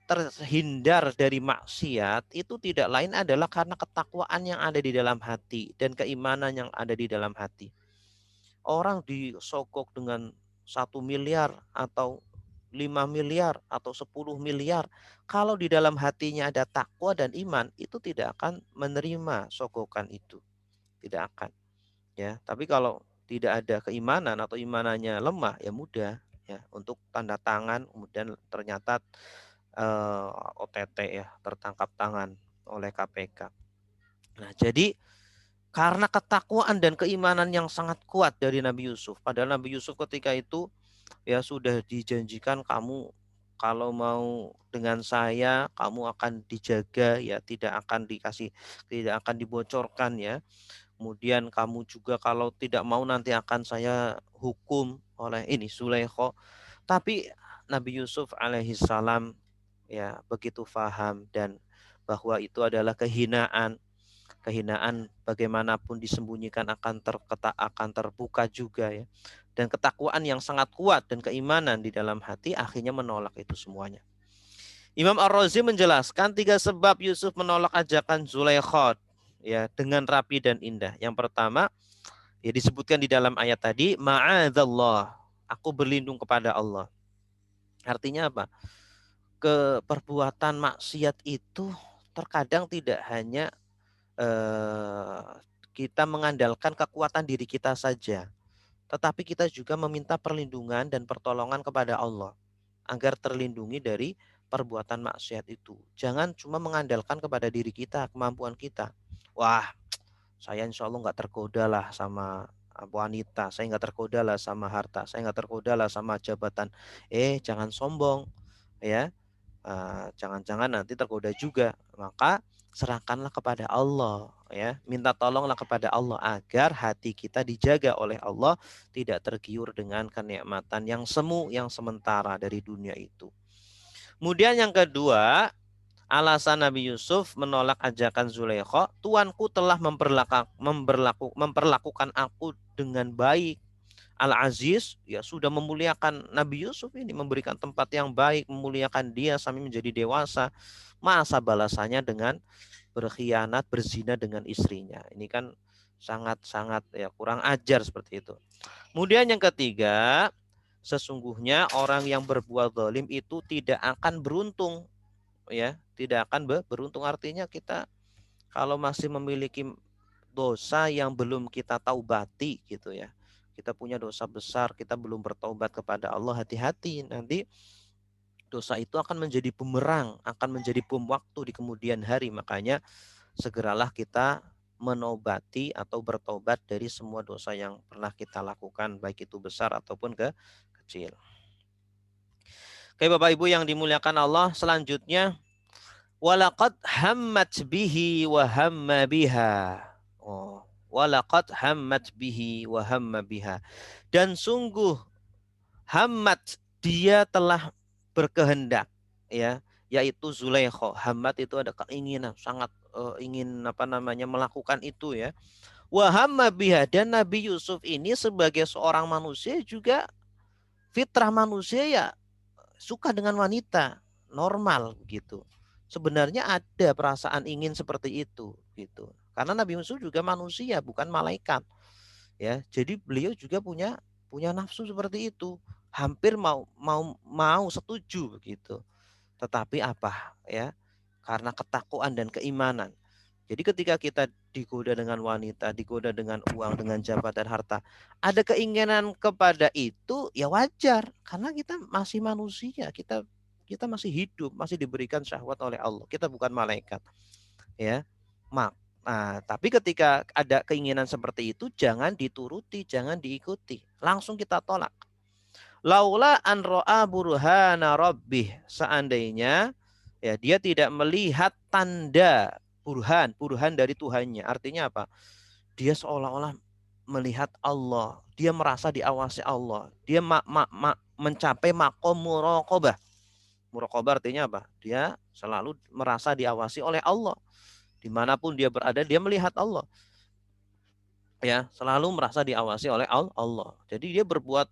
Speaker 1: terhindar dari maksiat itu tidak lain adalah karena ketakwaan yang ada di dalam hati dan keimanan yang ada di dalam hati. Orang disogok dengan 1 miliar atau 5 miliar atau 10 miliar. Kalau di dalam hatinya ada takwa dan iman, itu tidak akan menerima sogokan itu. Tidak akan. Ya, tapi kalau tidak ada keimanan atau imanannya lemah, ya mudah ya untuk tanda tangan kemudian ternyata OTT ya, tertangkap tangan oleh KPK. Nah, jadi karena ketakwaan dan keimanan yang sangat kuat dari Nabi Yusuf. Padahal Nabi Yusuf ketika itu ya sudah dijanjikan kamu kalau mau dengan saya kamu akan dijaga ya, tidak akan dibocorkan ya. Kemudian kamu juga kalau tidak mau nanti akan saya hukum oleh ini Zulaikha. Tapi Nabi Yusuf alaihissalam ya begitu paham dan bahwa itu adalah kehinaan bagaimanapun disembunyikan akan terbuka juga ya, dan ketakwaan yang sangat kuat dan keimanan di dalam hati akhirnya menolak itu semuanya. Imam Ar-Razi menjelaskan 3 sebab Yusuf menolak ajakan Zulaikha ya dengan rapi dan indah. Yang pertama ya disebutkan di dalam ayat tadi, ma'adzallah, aku berlindung kepada Allah. Artinya apa? Perbuatan maksiat itu terkadang tidak hanya kita mengandalkan kekuatan diri kita saja, tetapi kita juga meminta perlindungan dan pertolongan kepada Allah agar terlindungi dari perbuatan maksiat itu. Jangan cuma mengandalkan kepada diri kita, kemampuan kita. Wah, saya insya Allah nggak tergoda lah sama wanita, saya nggak tergoda lah sama harta, saya nggak tergoda lah sama jabatan. Jangan sombong, ya. Jangan-jangan nanti tergoda juga. Maka serahkanlah kepada Allah, ya. Minta tolonglah kepada Allah agar hati kita dijaga oleh Allah, tidak tergiur dengan kenikmatan yang semu, yang sementara dari dunia itu. Kemudian yang kedua, alasan Nabi Yusuf menolak ajakan Zulaikha, tuanku telah memperlakukan aku dengan baik. Al-Aziz ya sudah memuliakan Nabi Yusuf ini, memberikan tempat yang baik, memuliakan dia sampai menjadi dewasa. Masa balasannya dengan berkhianat, berzina dengan istrinya. Ini kan sangat-sangat ya kurang ajar seperti itu. Kemudian yang ketiga, sesungguhnya orang yang berbuat zalim itu tidak akan beruntung ya, tidak akan beruntung. Artinya kita kalau masih memiliki dosa yang belum kita taubati gitu ya, kita punya dosa besar, kita belum bertobat kepada Allah, hati-hati nanti dosa itu akan menjadi bumerang, akan menjadi bom waktu di kemudian hari. Makanya segeralah kita menobati atau bertobat dari semua dosa yang pernah kita lakukan, baik itu besar ataupun kecil. Oke Bapak Ibu yang dimuliakan Allah, selanjutnya walaqad hammat bihi wa hamma biha. Walaqad hammat bihi wa hamma biha. Dan sungguh hammat, dia telah berkehendak ya, yaitu Zulaikha. Hammat itu ada keinginan, sangat ingin melakukan itu ya. Wa hamma biha, dan Nabi Yusuf ini sebagai seorang manusia juga fitrah manusia ya suka dengan wanita, normal gitu. Sebenarnya ada perasaan ingin seperti itu gitu. Karena Nabi Yusuf juga manusia, bukan malaikat. Ya, jadi beliau juga punya punya nafsu seperti itu. Hampir mau setuju begitu. Tetapi apa ya? Karena ketakwaan dan keimanan. Jadi ketika kita digoda dengan wanita, digoda dengan uang, dengan jabatan, harta, ada keinginan kepada itu ya wajar karena kita masih manusia, kita masih hidup, masih diberikan syahwat oleh Allah. Kita bukan malaikat, ya. Nah, tapi ketika ada keinginan seperti itu jangan dituruti, jangan diikuti. Langsung kita tolak. Laula an ra'a burhana rabbih, seandainya ya dia tidak melihat tanda burhan dari Tuhannya. Artinya apa? Dia seolah-olah melihat Allah, dia merasa diawasi Allah, dia mencapai makom muraqabah. Muraqabah artinya apa? Dia selalu merasa diawasi oleh Allah. Dimanapun dia berada, dia melihat Allah. Ya, selalu merasa diawasi oleh Allah. Jadi dia berbuat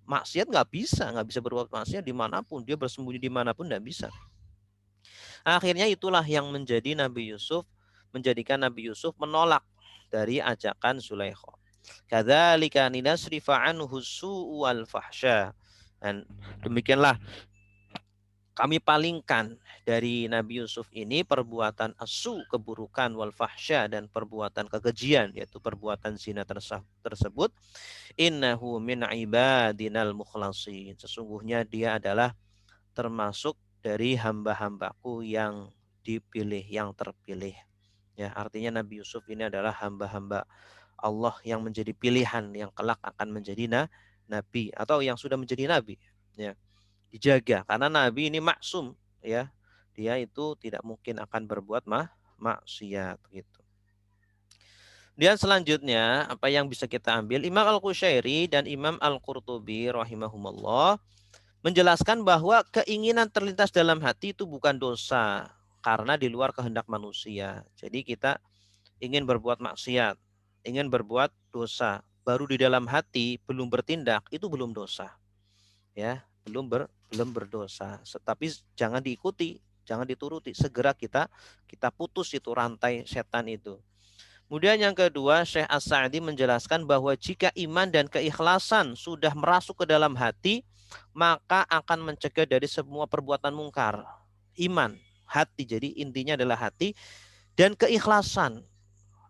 Speaker 1: maksiat nggak bisa berbuat maksiat dimanapun, dia bersembunyi dimanapun nggak bisa. Akhirnya itulah yang menjadikan Nabi Yusuf menolak dari ajakan Zulaikha. Kadzalika linasrifa anhu su'u wal fahsya. Dan demikianlah kami palingkan dari Nabi Yusuf ini perbuatan asu, keburukan, wal fahsya, dan perbuatan kekejian, yaitu perbuatan zina tersebut. Innahu min ibadinal mukhlasin. Sesungguhnya dia adalah termasuk dari hamba-hambaku yang dipilih, yang terpilih. Ya, artinya Nabi Yusuf ini adalah hamba-hamba Allah yang menjadi pilihan, yang kelak akan menjadi nabi atau yang sudah menjadi nabi. Ya, dijaga karena nabi ini maksum, ya. Dia itu tidak mungkin akan berbuat maksiat gitu. Dan selanjutnya apa yang bisa kita ambil, Imam Al-Qushairi dan Imam Al-Qurtubi rahimahumullah menjelaskan bahwa keinginan terlintas dalam hati itu bukan dosa karena di luar kehendak manusia. Jadi kita ingin berbuat maksiat, ingin berbuat dosa, baru di dalam hati belum bertindak, itu belum dosa. Ya, belum berdosa. Tapi jangan diikuti, jangan dituruti. Segera kita putus itu rantai setan itu. Kemudian yang kedua, Syekh As-Sa'di menjelaskan bahwa jika iman dan keikhlasan sudah merasuk ke dalam hati, maka akan mencegah dari semua perbuatan mungkar. Iman, hati. Jadi intinya adalah hati dan keikhlasan.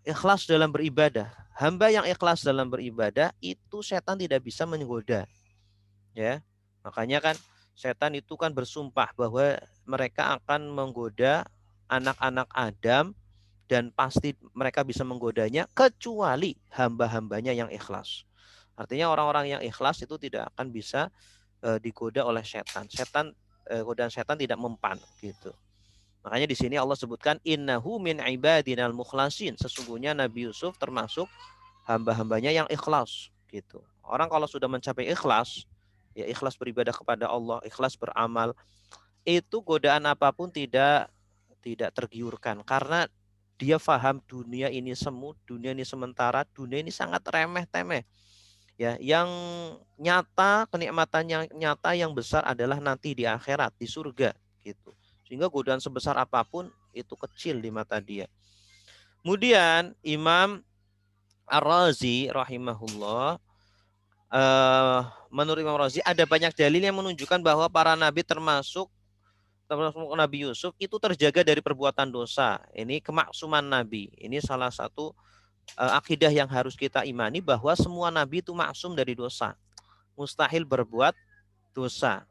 Speaker 1: Ikhlas dalam beribadah. Hamba yang ikhlas dalam beribadah itu setan tidak bisa menggoda. Ya. Makanya kan setan itu kan bersumpah bahwa mereka akan menggoda anak-anak Adam dan pasti mereka bisa menggodanya kecuali hamba-hambanya yang ikhlas. Artinya orang-orang yang ikhlas itu tidak akan bisa digoda oleh setan. Godaan setan tidak mempan gitu. Makanya di sini Allah sebutkan innahu min ibadinal mukhlasin. Sesungguhnya Nabi Yusuf termasuk hamba-hambanya yang ikhlas gitu. Orang kalau sudah mencapai ikhlas, ya ikhlas beribadah kepada Allah, ikhlas beramal, itu godaan apapun tidak tergiurkan karena dia faham dunia ini semu, dunia ini sementara, dunia ini sangat remeh-temeh. Ya, yang nyata, kenikmatan yang nyata yang besar adalah nanti di akhirat, di surga gitu. Sehingga godaan sebesar apapun itu kecil di mata dia. Kemudian Imam Ar-Razi rahimahullah, menurut Imam Razi ada banyak dalil yang menunjukkan bahwa para nabi termasuk Nabi Yusuf itu terjaga dari perbuatan dosa. Ini kemaksuman Nabi. Ini salah satu akidah yang harus kita imani bahwa semua Nabi itu maksum dari dosa. Mustahil berbuat dosa.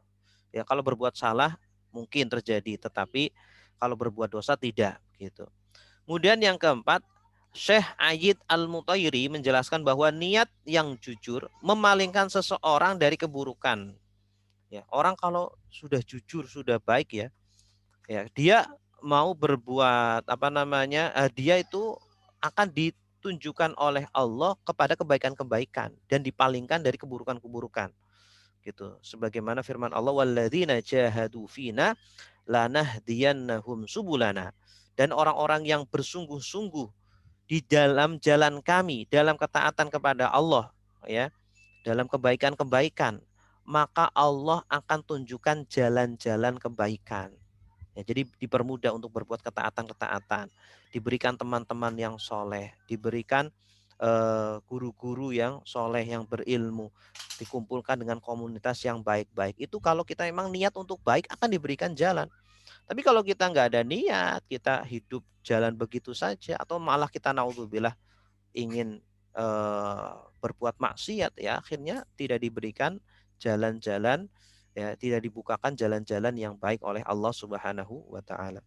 Speaker 1: Ya, kalau berbuat salah mungkin terjadi, tetapi kalau berbuat dosa tidak gitu. Kemudian yang keempat, Syekh Ayyid Al-Mutairi menjelaskan bahwa niat yang jujur memalingkan seseorang dari keburukan. Ya, orang kalau sudah jujur, sudah baik ya dia mau berbuat dia itu akan ditunjukkan oleh Allah kepada kebaikan-kebaikan dan dipalingkan dari keburukan-keburukan gitu. Sebagaimana firman Allah, walladzina jahadu fina lanahdiyannahum subulana. dan orang-orang yang bersungguh-sungguh di dalam jalan kami, dalam ketaatan kepada Allah, ya, dalam kebaikan-kebaikan, maka Allah akan tunjukkan jalan-jalan kebaikan. Ya, jadi dipermudah untuk berbuat ketaatan-ketaatan, diberikan teman-teman yang soleh, diberikan guru-guru yang soleh, yang berilmu, dikumpulkan dengan komunitas yang baik-baik. Itu kalau kita memang niat untuk baik akan diberikan jalan. Tapi kalau kita nggak ada niat, kita hidup jalan begitu saja, atau malah kita naudzubillah ingin berbuat maksiat, ya akhirnya tidak diberikan jalan-jalan, ya tidak dibukakan jalan-jalan yang baik oleh Allah Subhanahu wa taala.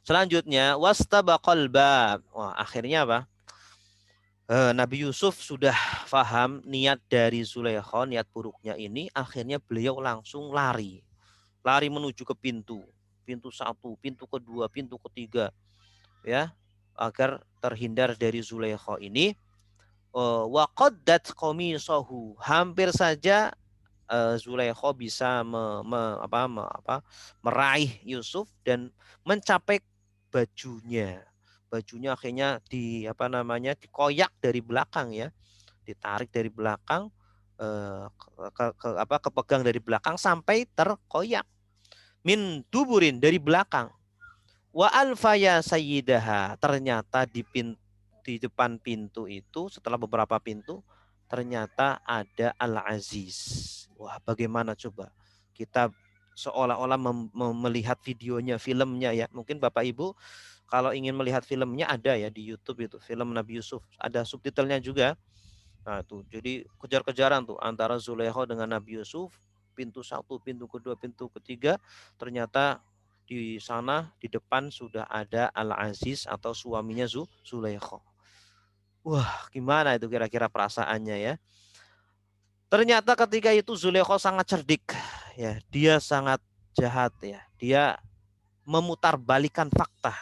Speaker 1: Selanjutnya wastabaqal bab. Wah, akhirnya apa? Nabi Yusuf sudah paham niat dari Zulaikha, niat buruknya ini, akhirnya beliau langsung lari. Lari menuju ke pintu. Pintu satu, pintu kedua, pintu ketiga, ya, agar terhindar dari Zulaikha ini. Wa qaddat qamisahu, hampir saja Zulaikha bisa meraih Yusuf dan mencapai bajunya. Bajunya akhirnya dikoyak dari belakang, ya, ditarik dari belakang, kepegang dari belakang sampai terkoyak. Min duburin, dari belakang. Wa alfaya sayyidaha, ternyata di depan pintu itu, setelah beberapa pintu, ternyata ada Al-Aziz. Wah, bagaimana coba kita seolah-olah melihat videonya, filmnya, ya. Mungkin Bapak Ibu kalau ingin melihat filmnya ada, ya, di YouTube itu, film Nabi Yusuf, ada subtitlenya juga. Nah, tuh jadi kejar-kejaran tuh antara Zulaikha dengan Nabi Yusuf, pintu satu, pintu kedua, pintu ketiga, ternyata di sana di depan sudah ada Al-Aziz atau suaminya Zulaikha. Wah, gimana itu kira-kira perasaannya, ya? Ternyata ketika itu Zulaikha sangat cerdik, ya. Dia sangat jahat, ya. Dia memutarbalikan fakta.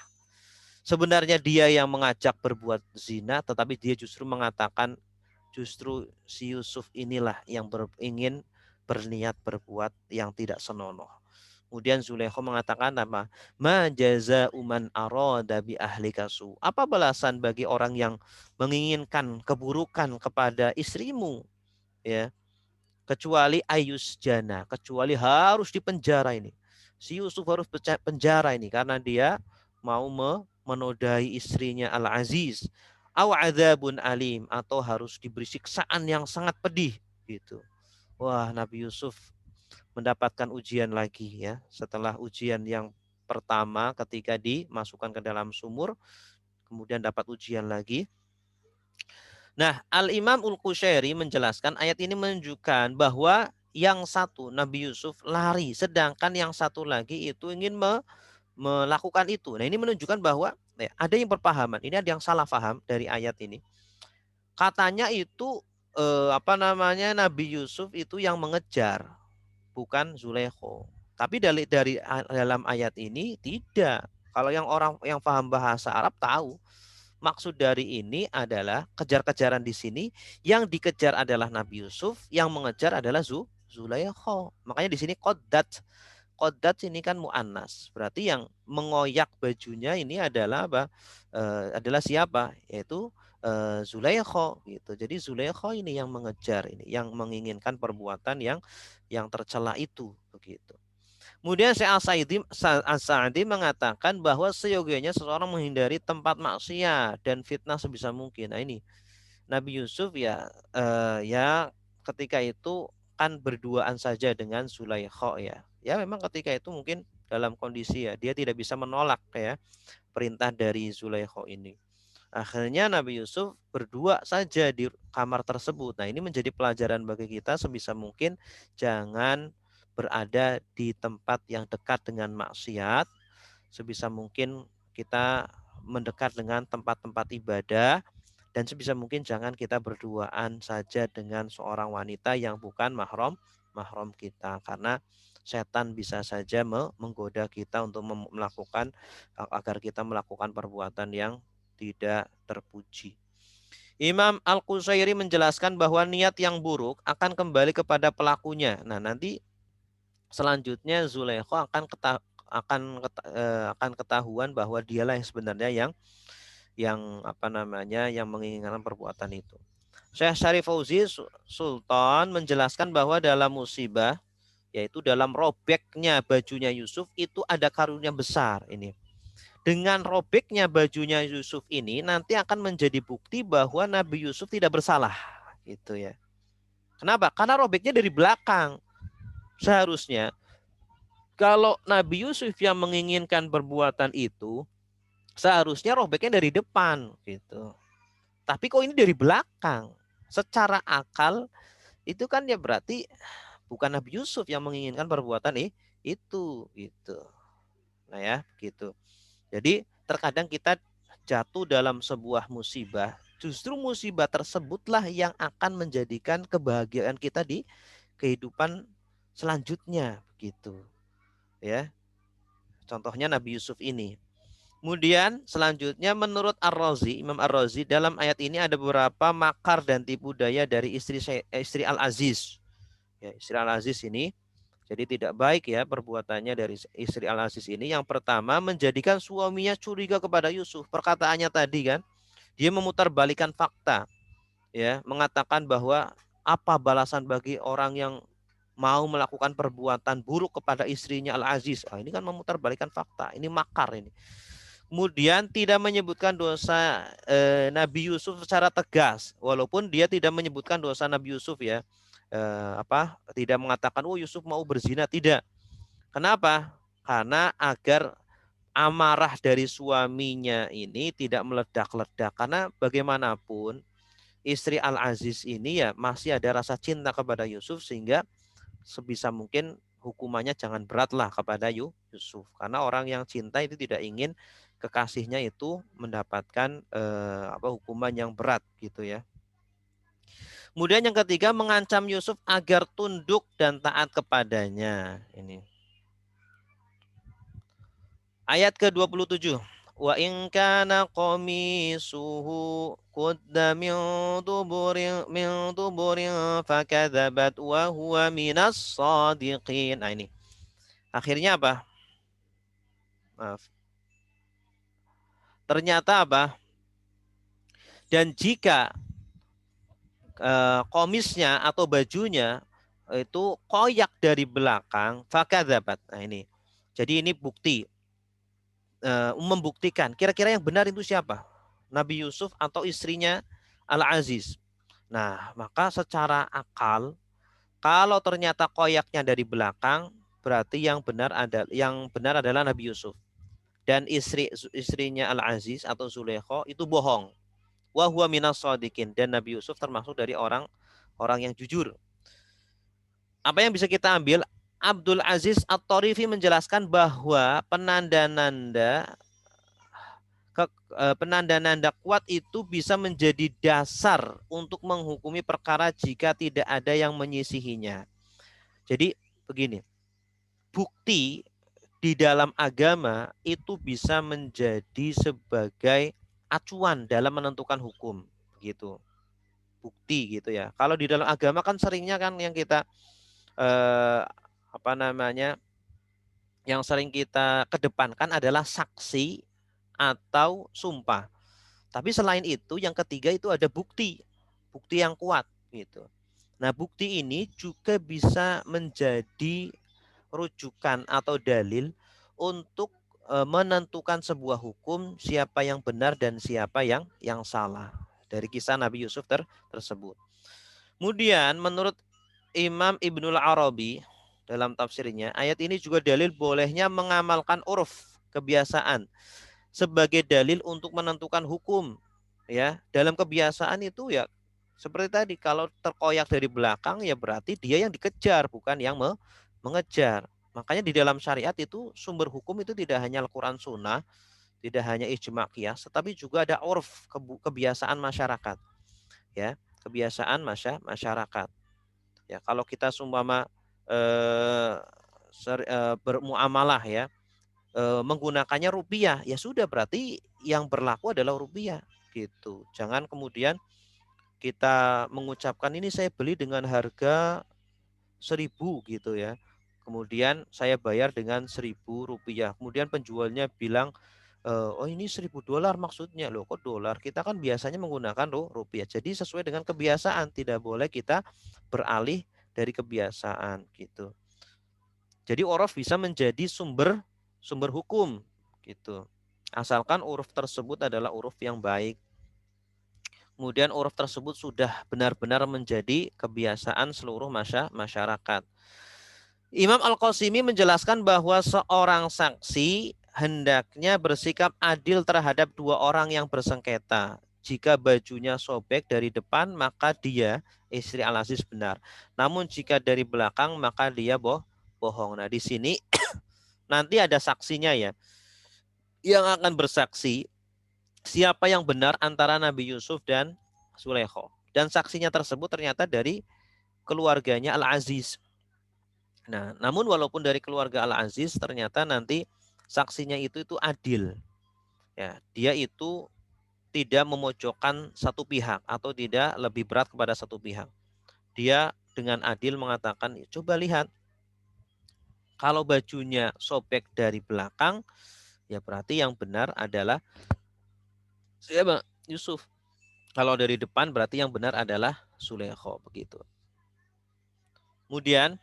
Speaker 1: Sebenarnya dia yang mengajak berbuat zina, tetapi dia justru mengatakan justru si Yusuf inilah yang ingin berniat berbuat yang tidak senonoh. Kemudian Zulaikha mengatakan apa? Ma jaza'u man arada bi ahlika su. Apa balasan bagi orang yang menginginkan keburukan kepada istrimu, ya? Kecuali ayus jana, kecuali harus dipenjara ini. Si Yusuf harus penjara ini karena dia mau menodai istrinya Al-Aziz. Aw adzabun alim, atau harus diberi siksaan yang sangat pedih, gitu. Wah, Nabi Yusuf mendapatkan ujian lagi, ya. Setelah ujian yang pertama ketika dimasukkan ke dalam sumur, kemudian dapat ujian lagi. Nah, Al-Imam Al-Qushairi menjelaskan ayat ini menunjukkan bahwa yang satu, Nabi Yusuf, lari, sedangkan yang satu lagi itu ingin melakukan itu. Nah, ini menunjukkan bahwa ada yang berpahaman, ini ada yang salah paham dari ayat ini. Katanya itu Nabi Yusuf itu yang mengejar, bukan Zulaikha. Tapi dari dalam ayat ini tidak. Kalau yang orang yang paham bahasa Arab tahu, maksud dari ini adalah kejar-kejaran di sini, yang dikejar adalah Nabi Yusuf, yang mengejar adalah Zulaikha. Makanya di sini qaddat. Qaddat ini kan muannas. Berarti yang mengoyak bajunya ini adalah apa? Adalah siapa? Yaitu Zulaikha, gitu. Jadi Zulaikha ini yang mengejar, ini yang menginginkan perbuatan yang tercela itu, begitu. Kemudian Syekh As-Sa'di mengatakan bahwa seyogianya seseorang menghindari tempat maksiat dan fitnah sebisa mungkin. Nah, ini Nabi Yusuf, ya ketika itu kan berduaan saja dengan Zulaikha, ya. Ya memang ketika itu mungkin dalam kondisi, ya, dia tidak bisa menolak, ya, perintah dari Zulaikha ini. Akhirnya Nabi Yusuf berdua saja di kamar tersebut. Nah, ini menjadi pelajaran bagi kita, sebisa mungkin jangan berada di tempat yang dekat dengan maksiat. Sebisa mungkin kita mendekat dengan tempat-tempat ibadah, dan sebisa mungkin jangan kita berduaan saja dengan seorang wanita yang bukan mahram kita, karena setan bisa saja menggoda kita untuk melakukan, agar kita melakukan perbuatan yang tidak terpuji. Imam Al-Qushairi menjelaskan bahwa niat yang buruk akan kembali kepada pelakunya. Nah, nanti selanjutnya Zulaikha akan akan ketahuan bahwa dialah yang sebenarnya yang yang menginginkan perbuatan itu. Syekh Syarif Fauzi Sultan menjelaskan bahwa dalam musibah, yaitu dalam robeknya bajunya Yusuf, itu ada karunia besar ini. Dengan robeknya bajunya Yusuf ini nanti akan menjadi bukti bahwa Nabi Yusuf tidak bersalah, gitu ya. Kenapa? Karena robeknya dari belakang. Seharusnya kalau Nabi Yusuf yang menginginkan perbuatan itu, seharusnya robeknya dari depan, gitu. Tapi kok ini dari belakang? Secara akal itu kan ya berarti bukan Nabi Yusuf yang menginginkan perbuatan itu, gitu. Nah ya, gitu. Jadi terkadang kita jatuh dalam sebuah musibah, justru musibah tersebutlah yang akan menjadikan kebahagiaan kita di kehidupan selanjutnya, begitu. Ya. Contohnya Nabi Yusuf ini. Kemudian selanjutnya menurut Ar-Razi, Imam Ar-Razi, dalam ayat ini ada beberapa makar dan tipu daya dari istri Al-Aziz. Ya, istri Al-Aziz ini jadi tidak baik ya perbuatannya dari istri Al-Aziz ini. Yang pertama, menjadikan suaminya curiga kepada Yusuf. Perkataannya tadi kan, dia memutarbalikan fakta, ya, mengatakan bahwa apa balasan bagi orang yang mau melakukan perbuatan buruk kepada istrinya Al-Aziz. Ini kan memutarbalikan fakta, ini makar ini. Kemudian tidak menyebutkan dosa Nabi Yusuf secara tegas, walaupun dia tidak menyebutkan dosa Nabi Yusuf ya, tidak mengatakan Yusuf mau berzina, tidak. Kenapa? Karena agar amarah dari suaminya ini tidak meledak-ledak. Karena bagaimanapun istri Al-Aziz ini ya masih ada rasa cinta kepada Yusuf, sehingga sebisa mungkin hukumannya jangan beratlah kepada Yusuf. Karena orang yang cinta itu tidak ingin kekasihnya itu mendapatkan hukuman yang berat, gitu ya. Kemudian yang ketiga, mengancam Yusuf agar tunduk dan taat kepadanya. Ini ayat ke-27. Wa in kana qamisuhu qudda min duburin fakadzabat wa huwa minas shadiqin. Nah ini. Akhirnya apa? Maaf. Ternyata apa? Dan jika komisnya atau bajunya itu koyak dari belakang, fakadzabat. Nah ini. Jadi ini bukti, membuktikan kira-kira yang benar itu siapa? Nabi Yusuf atau istrinya Al-Aziz. Nah, maka secara akal kalau ternyata koyaknya dari belakang, berarti yang benar adalah Nabi Yusuf. Dan istrinya Al-Aziz atau Zulaikha itu bohong. Wa huwa minas shadiqin, dan Nabi Yusuf termasuk dari orang yang jujur. Apa yang bisa kita ambil? Abdul Aziz At-Tarifi menjelaskan bahwa penanda-nanda kuat itu bisa menjadi dasar untuk menghukumi perkara jika tidak ada yang menyisihinya. Jadi begini, bukti di dalam agama itu bisa menjadi sebagai acuan dalam menentukan hukum, begitu. Bukti gitu ya. Kalau di dalam agama kan seringnya kan yang kita eh, apa namanya yang sering kita kedepankan adalah saksi atau sumpah. Tapi selain itu yang ketiga itu ada bukti, bukti yang kuat gitu. Nah, bukti ini juga bisa menjadi rujukan atau dalil untuk menentukan sebuah hukum, siapa yang benar dan siapa yang salah dari kisah Nabi Yusuf tersebut. Kemudian menurut Imam Ibnul Arabi dalam tafsirnya, ayat ini juga dalil bolehnya mengamalkan uruf, kebiasaan sebagai dalil untuk menentukan hukum. Ya, dalam kebiasaan itu ya seperti tadi, kalau terkoyak dari belakang ya berarti dia yang dikejar bukan yang mengejar. Makanya di dalam syariat itu sumber hukum itu tidak hanya Al-Quran Sunnah, tidak hanya ijma qiyas, tetapi juga ada urf, kebiasaan masyarakat. Ya, kebiasaan masyarakat. Ya, kalau kita sumpama bermuamalah ya, menggunakannya rupiah, ya sudah berarti yang berlaku adalah rupiah gitu. Jangan kemudian kita mengucapkan ini saya beli dengan harga 1.000 gitu ya. Kemudian saya bayar dengan Rp1.000. Kemudian penjualnya bilang, oh ini $1.000 maksudnya. Loh kok dolar? Kita kan biasanya menggunakan rupiah. Jadi sesuai dengan kebiasaan, tidak boleh kita beralih dari kebiasaan gitu. Jadi uruf bisa menjadi sumber hukum gitu. Asalkan uruf tersebut adalah uruf yang baik. Kemudian uruf tersebut sudah benar-benar menjadi kebiasaan seluruh masyarakat. Imam Al-Qasimi menjelaskan bahwa seorang saksi hendaknya bersikap adil terhadap dua orang yang bersengketa. Jika bajunya sobek dari depan, maka dia, istri Al-Aziz, benar. Namun jika dari belakang, maka dia bohong. Nah, di sini nanti ada saksinya ya, yang akan bersaksi siapa yang benar antara Nabi Yusuf dan Zulaikha. Dan saksinya tersebut ternyata dari keluarganya Al-Aziz. Nah, namun walaupun dari keluarga Al-Aziz, ternyata nanti saksinya itu adil. Ya, dia itu tidak memojokkan satu pihak atau tidak lebih berat kepada satu pihak. Dia dengan adil mengatakan, coba lihat, kalau bajunya sobek dari belakang, ya berarti yang benar adalah siapa? Yusuf. Kalau dari depan berarti yang benar adalah Zulaikha, begitu. Kemudian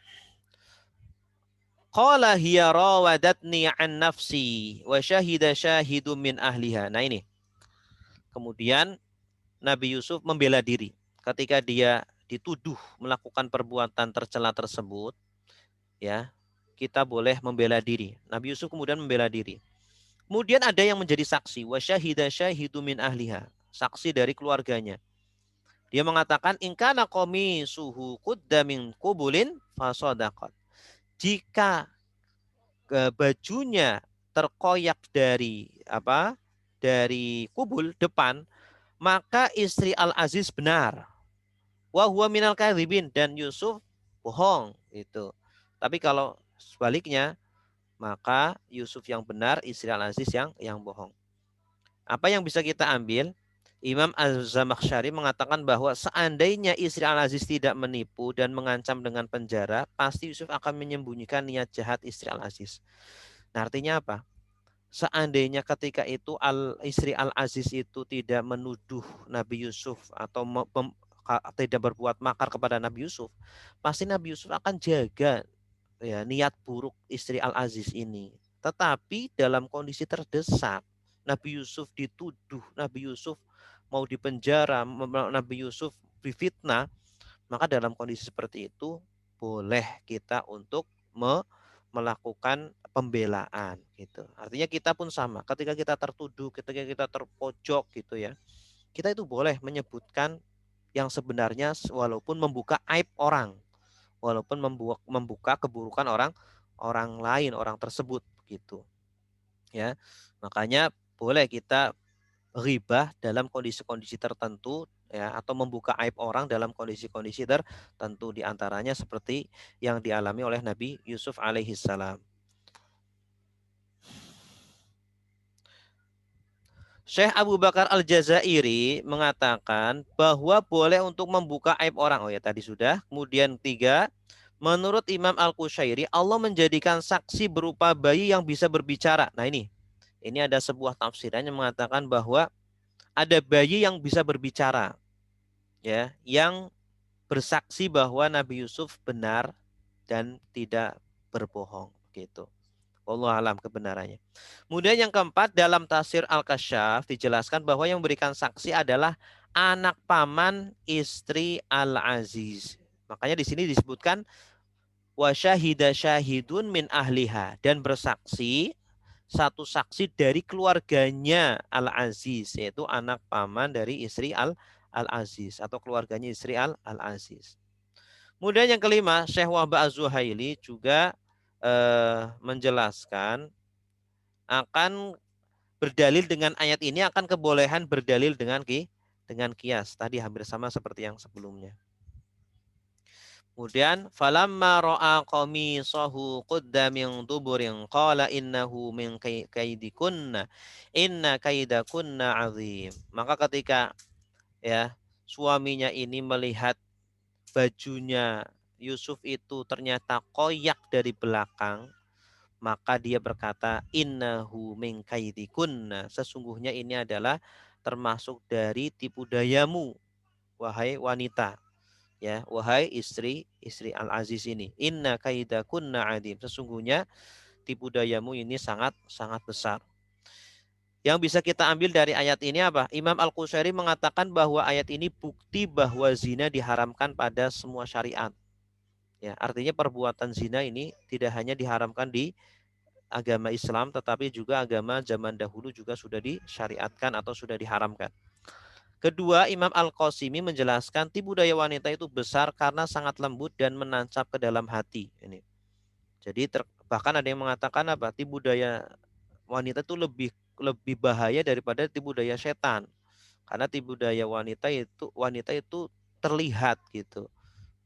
Speaker 1: qala hiya rawadatni an nafsi wa syahida syahidun min ahliha. Nah ini. Kemudian Nabi Yusuf membela diri ketika dia dituduh melakukan perbuatan tercela tersebut, ya. Kita boleh membela diri. Nabi Yusuf kemudian membela diri. Kemudian ada yang menjadi saksi, wa syahida syahidun min ahliha, saksi dari keluarganya. Dia mengatakan in kana qamisuhu qudda min qubulin fasadaqat. Jika bajunya terkoyak dari dari kubul depan, maka istri Al-Aziz benar. Wa huwa minal kadhibin, dan Yusuf bohong itu. Tapi kalau sebaliknya, maka Yusuf yang benar, istri Al-Aziz yang bohong. Apa yang bisa kita ambil? Imam Az-Zamakhsyari mengatakan bahwa seandainya istri Al-Aziz tidak menipu dan mengancam dengan penjara, pasti Yusuf akan menyembunyikan niat jahat istri Al-Aziz. Nah, artinya apa? Seandainya ketika itu istri Al-Aziz itu tidak menuduh Nabi Yusuf atau tidak berbuat makar kepada Nabi Yusuf, pasti Nabi Yusuf akan jaga ya niat buruk istri Al-Aziz ini. Tetapi dalam kondisi terdesak, Nabi Yusuf dituduh, Nabi Yusuf mau dipenjara, Nabi Yusuf difitnah, maka dalam kondisi seperti itu boleh kita untuk melakukan pembelaan gitu. Artinya kita pun sama, ketika kita tertuduh, ketika kita terpojok gitu ya, kita itu boleh menyebutkan yang sebenarnya walaupun membuka aib orang, walaupun membuka keburukan orang lain, orang tersebut gitu. Ya. Makanya boleh kita ghibah dalam kondisi-kondisi tertentu ya, atau membuka aib orang dalam kondisi-kondisi tertentu, diantaranya seperti yang dialami oleh Nabi Yusuf alaihissalam. Syekh Abu Bakar Al-Jazairi mengatakan bahwa boleh untuk membuka aib orang. Oh ya tadi sudah. Kemudian 3, menurut Imam Al-Qushairi, Allah menjadikan saksi berupa bayi yang bisa berbicara. Nah ini ada sebuah tafsiran yang mengatakan bahwa ada bayi yang bisa berbicara, ya, yang bersaksi bahwa Nabi Yusuf benar dan tidak berbohong, gitu. Wallahu alam kebenarannya. Kemudian yang keempat, dalam tafsir Al-Kasyaf dijelaskan bahwa yang memberikan saksi adalah anak paman istri Al-Aziz. Makanya di sini disebutkan wa syahida syahidun min ahliha, dan bersaksi satu saksi dari keluarganya Al-Aziz, yaitu anak paman dari istri Al-Aziz atau keluarganya istri Al-Aziz. Kemudian yang kelima, Syekh Wahbah Az-Zuhaili juga menjelaskan akan berdalil dengan ayat ini, akan kebolehan berdalil dengan kias. Tadi hampir sama seperti yang sebelumnya. Kemudian falamma ra'a qamisahu qudda min duburin qala innahu min kaidikunna inna kaidakunna azim. Maka ketika ya suaminya ini melihat bajunya Yusuf itu ternyata koyak dari belakang, maka dia berkata, innahu min kaidikunna, sesungguhnya ini adalah termasuk dari tipu dayamu, wahai wanita. Ya, wahai istri Al-Aziz ini, inna kaidakunna adim, sesungguhnya tipu dayamu ini sangat sangat besar. Yang bisa kita ambil dari ayat ini apa? Imam Al-Qusyari mengatakan bahwa ayat ini bukti bahwa zina diharamkan pada semua syariat. Ya, artinya perbuatan zina ini tidak hanya diharamkan di agama Islam, tetapi juga agama zaman dahulu juga sudah disyariatkan atau sudah diharamkan. Kedua, Imam Al-Qasimi menjelaskan tipu daya wanita itu besar karena sangat lembut dan menancap ke dalam hati. Ini. Jadi bahkan ada yang mengatakan apa? Tipu daya wanita itu lebih lebih bahaya daripada tipu daya setan. Karena tipu daya wanita itu terlihat gitu.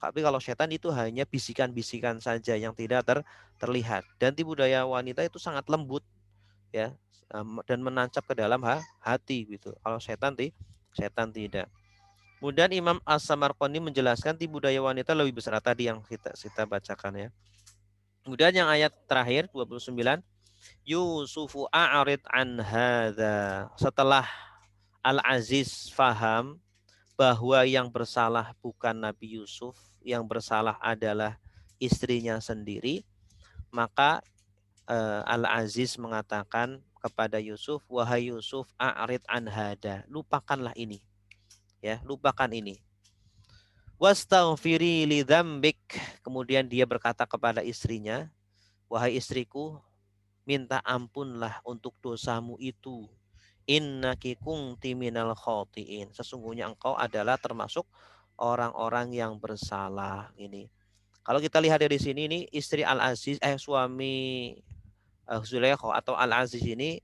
Speaker 1: Tapi kalau setan itu hanya bisikan-bisikan saja yang tidak terlihat. Dan tipu daya wanita itu sangat lembut ya, dan menancap ke dalam hati gitu. Kalau setan tidak. Kemudian Imam As-Samarqandi menjelaskan tipu daya wanita lebih besar tadi yang kita bacakan ya. Kemudian yang ayat terakhir 29, Yusufu a'rid an hadza. Setelah Al-Aziz faham bahwa yang bersalah bukan Nabi Yusuf, yang bersalah adalah istrinya sendiri, maka Al-Aziz mengatakan kepada Yusuf, wahai Yusuf, a'rid an hada, lupakanlah ini. Ya, lupakan ini. Wastaghfiri li dzambik. Kemudian dia berkata kepada istrinya, wahai istriku, minta ampunlah untuk dosamu itu. Innaki kunti minal khotiin. Sesungguhnya engkau adalah termasuk orang-orang yang bersalah. Ini. Kalau kita lihat dari sini, ini istri Al-Aziz, suami Zulaikha atau Al-Aziz ini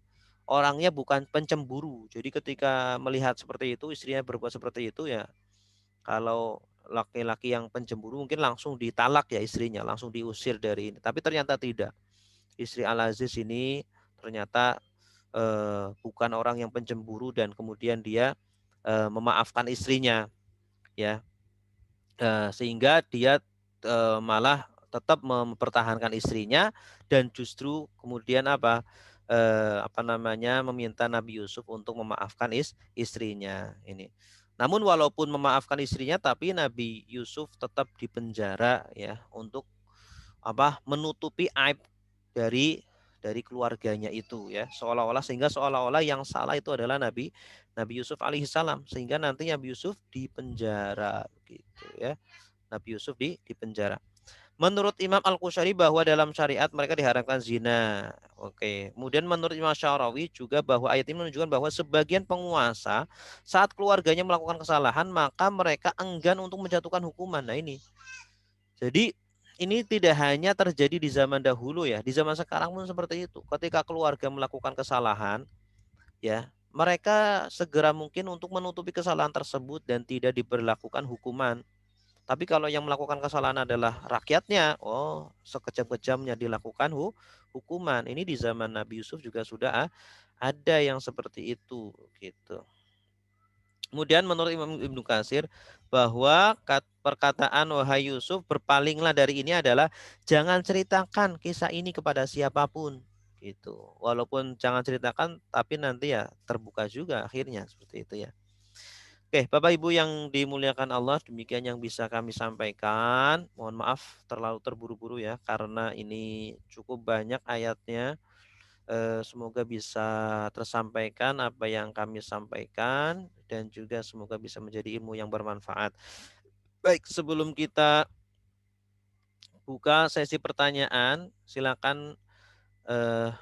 Speaker 1: orangnya bukan pencemburu. Jadi ketika melihat seperti itu, istrinya berbuat seperti itu ya, kalau laki-laki yang pencemburu mungkin langsung ditalak ya istrinya, langsung diusir dari ini. Tapi ternyata tidak. Istri Al-Aziz ini ternyata bukan orang yang pencemburu dan kemudian dia memaafkan istrinya ya. Sehingga dia malah tetap mempertahankan istrinya dan justru kemudian apa namanya meminta Nabi Yusuf untuk memaafkan istrinya ini. Namun walaupun memaafkan istrinya tapi Nabi Yusuf tetap dipenjara ya untuk menutupi aib dari keluarganya itu ya, seolah-olah yang salah itu adalah Nabi Yusuf alaihissalam, sehingga nanti Nabi Yusuf dipenjara gitu ya. Nabi Yusuf di penjara. Menurut Imam Al-Qusyari bahwa dalam syariat mereka diharamkan zina. Oke. Kemudian menurut Imam Syarawi juga bahwa ayat ini menunjukkan bahwa sebagian penguasa saat keluarganya melakukan kesalahan maka mereka enggan untuk menjatuhkan hukuman. Nah ini. Jadi ini tidak hanya terjadi di zaman dahulu ya, di zaman sekarang pun seperti itu. Ketika keluarga melakukan kesalahan, ya, mereka segera mungkin untuk menutupi kesalahan tersebut dan tidak diberlakukan hukuman. Tapi kalau yang melakukan kesalahan adalah rakyatnya, oh, sekejam-kejamnya dilakukan hukuman. Ini di zaman Nabi Yusuf juga sudah ada yang seperti itu, gitu. Kemudian menurut Imam Ibnu Katsir bahwa perkataan wahai Yusuf berpalinglah dari ini adalah jangan ceritakan kisah ini kepada siapapun gitu. Walaupun jangan ceritakan tapi nanti ya terbuka juga akhirnya seperti itu ya. Oke, Bapak Ibu yang dimuliakan Allah, demikian yang bisa kami sampaikan. Mohon maaf terlalu terburu-buru ya karena ini cukup banyak ayatnya. Semoga bisa tersampaikan apa yang kami sampaikan dan juga semoga bisa menjadi ilmu yang bermanfaat. Baik, sebelum kita buka sesi pertanyaan, silakan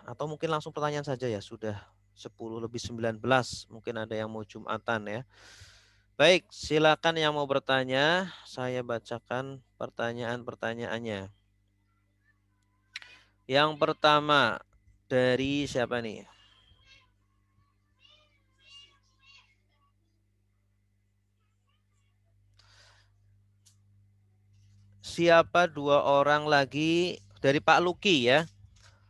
Speaker 1: atau mungkin langsung pertanyaan saja ya, sudah 10:19, mungkin ada yang mau Jumatan ya. Baik, silakan yang mau bertanya, saya bacakan pertanyaan-pertanyaannya. Yang pertama dari siapa nih? Siapa dua orang lagi dari Pak Luki ya?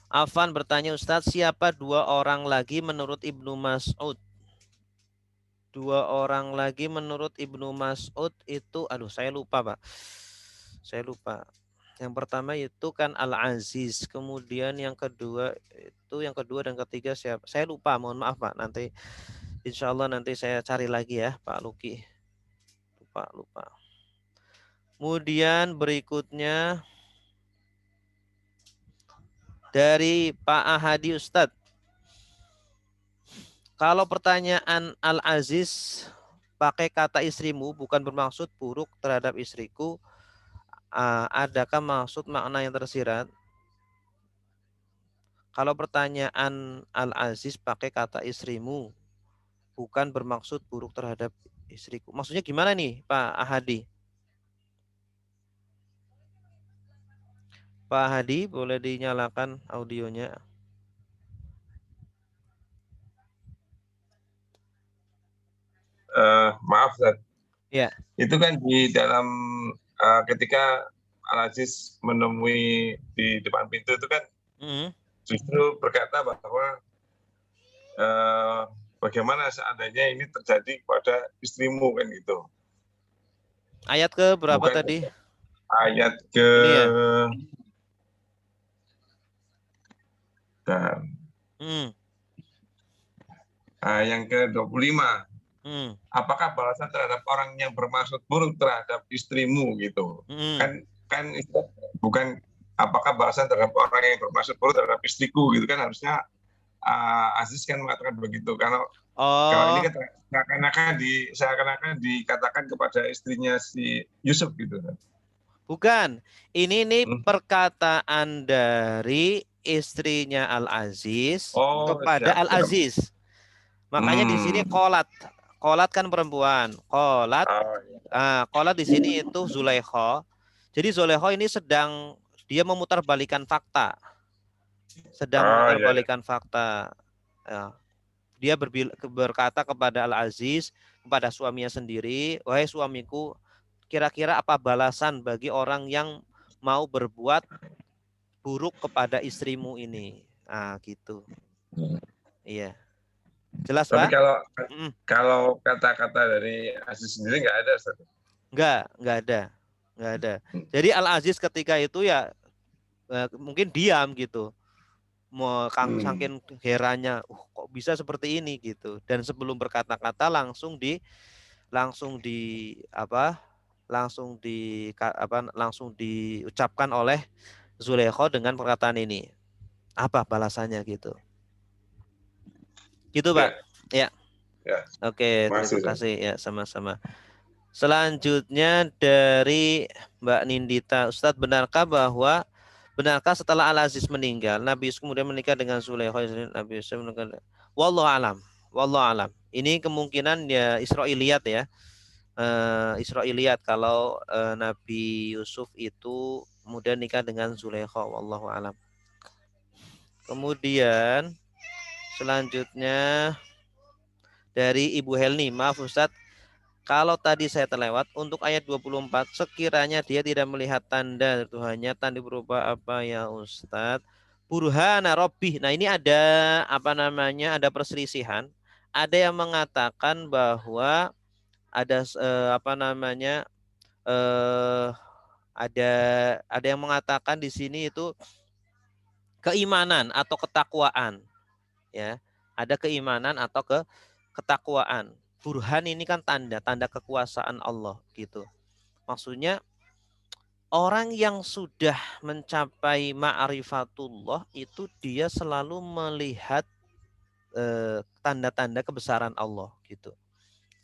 Speaker 1: Afan bertanya, Ustadz, siapa dua orang lagi menurut Ibnu Mas'ud? Dua orang lagi menurut Ibnu Mas'ud itu, aduh saya lupa Pak. Saya lupa. Yang pertama itu kan Al-Aziz, kemudian yang kedua dan ketiga siapa? Saya lupa, mohon maaf Pak. Nanti insya Allah nanti saya cari lagi ya Pak Luki. Lupa. Kemudian berikutnya dari Pak Ahadi Ustadz. Kalau pertanyaan Al-Aziz pakai kata istrimu bukan bermaksud buruk terhadap istriku, adakah maksud makna yang tersirat? Kalau pertanyaan Al-Aziz pakai kata istrimu bukan bermaksud buruk terhadap istriku. Maksudnya gimana nih Pak Ahadi? Pak Ahadi boleh dinyalakan audionya.
Speaker 2: Maaf Ustaz.
Speaker 1: Ya.
Speaker 2: Itu kan di dalam ketika Al-Aziz menemui di depan pintu itu kan justru berkata bahwa bagaimana seandainya ini terjadi kepada istrimu kan gitu.
Speaker 1: Ayat ke berapa
Speaker 2: bukan
Speaker 1: tadi?
Speaker 2: Ayat ke
Speaker 1: ini ya.
Speaker 2: Yang ke-25. Apakah balasan terhadap orang yang bermaksud buruk terhadap istrimu gitu. Kan itu bukan apakah balasan terhadap orang yang bermaksud buruk terhadap istriku gitu kan, harusnya Aziz kan mengatakan begitu. Kalau ini kan seakan-akan dikatakan kepada istrinya si Yusuf gitu.
Speaker 1: Bukan. Ini perkataan dari istrinya Al-Aziz kepada Al-Aziz. Makanya di sini qolat. Qolat kan perempuan. Qolat. Qolat di sini itu Zulaikha. Jadi Zulaikha ini dia memutarbalikan fakta. Fakta. Ya. Dia berkata kepada Al-Aziz, kepada suaminya sendiri, wahai suamiku, kira-kira apa balasan bagi orang yang mau berbuat buruk kepada istrimu ini? Gitu. Iya. Jelas,
Speaker 2: Tapi
Speaker 1: Pak?
Speaker 2: kalau kata-kata dari Aziz sendiri nggak ada, Ustaz?
Speaker 1: Nggak ada. Jadi Al-Aziz ketika itu ya mungkin diam gitu. Saking herannya, kok bisa seperti ini gitu. Dan sebelum berkata-kata langsung diucapkan oleh Zulaikha dengan perkataan ini. Apa balasannya gitu. Gitu, Pak. Ya. Oke, terima kasih ya, sama-sama. Selanjutnya dari Mbak Nindita, Ustadz, benarkah setelah Al-Aziz meninggal, Nabi Yusuf kemudian menikah dengan Zulaikha? Nabi Yusuf menikah. Wallahu alam. Ini kemungkinan ya Israiliyat ya. Israiliyat kalau Nabi Yusuf itu kemudian nikah dengan Zulaikha, wallahu alam. Kemudian selanjutnya dari Ibu Helni, maaf Ustadz, kalau tadi saya terlewat untuk ayat 24, sekiranya dia tidak melihat tanda Tuhannya, tanda berupa apa ya Ustadz? Burhana Rabbih. Nah, ini ada ada perselisihan. Ada yang mengatakan bahwa ada ada yang mengatakan di sini itu keimanan atau ketakwaan, ya. Ada keimanan atau ketakwaan. Burhan ini kan tanda kekuasaan Allah gitu. Maksudnya orang yang sudah mencapai ma'rifatullah itu dia selalu melihat tanda-tanda kebesaran Allah gitu.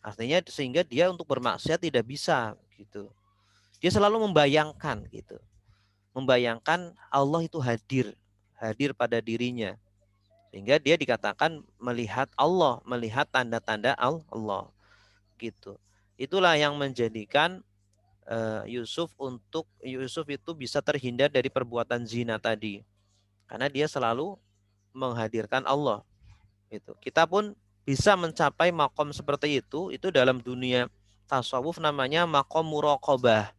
Speaker 1: Artinya sehingga dia untuk bermaksiat tidak bisa gitu. Dia selalu membayangkan gitu. Membayangkan Allah itu hadir pada dirinya. Sehingga dia dikatakan melihat Allah, melihat tanda-tanda Allah gitu. Itulah yang menjadikan Yusuf itu bisa terhindar dari perbuatan zina tadi. Karena dia selalu menghadirkan Allah. Gitu. Kita pun bisa mencapai makom seperti itu dalam dunia tasawuf namanya makom muraqabah.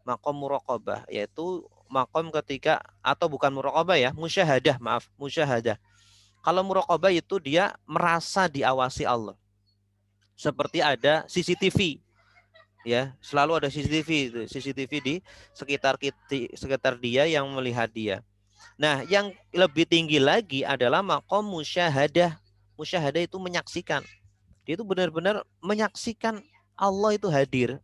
Speaker 1: Makom muraqabah yaitu makom ketika, atau bukan muraqabah ya, musyahadah. Kalau muraqabah itu dia merasa diawasi Allah. Seperti ada CCTV. Ya, selalu ada CCTV di sekitar dia yang melihat dia. Nah, yang lebih tinggi lagi adalah maqam musyahadah. Musyahadah itu menyaksikan. Dia itu benar-benar menyaksikan Allah itu hadir.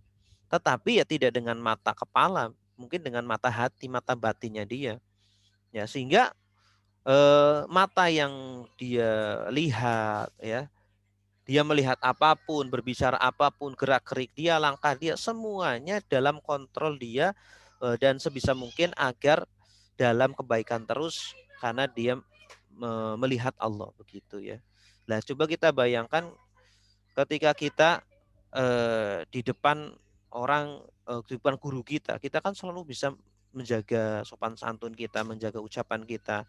Speaker 1: Tetapi ya tidak dengan mata kepala, mungkin dengan mata hati, mata batinnya dia. Ya, sehingga mata yang dia lihat, ya, dia melihat apapun, berbicara apapun, gerak-gerik dia, langkah dia, semuanya dalam kontrol dia, dan sebisa mungkin agar dalam kebaikan terus karena dia melihat Allah, begitu ya. Nah, coba kita bayangkan ketika kita di depan orang, di depan guru kita kan selalu bisa menjaga sopan santun kita, menjaga ucapan kita,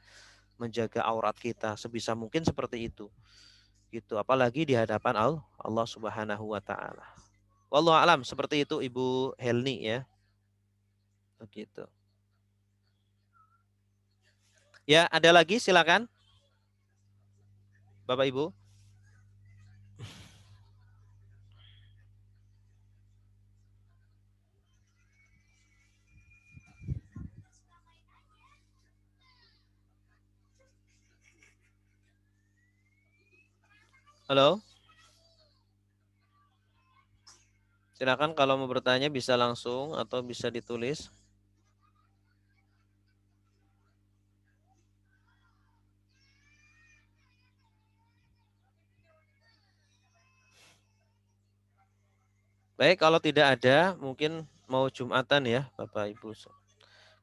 Speaker 1: menjaga aurat kita sebisa mungkin seperti itu. Gitu, apalagi di hadapan Allah Subhanahu wa taala. Wallahu alam, seperti itu Ibu Helni ya. Begitu. Ya, ada lagi silakan. Bapak Ibu. Halo. Silakan kalau mau bertanya bisa langsung atau bisa ditulis. Baik, kalau tidak ada mungkin mau Jumatan ya Bapak Ibu.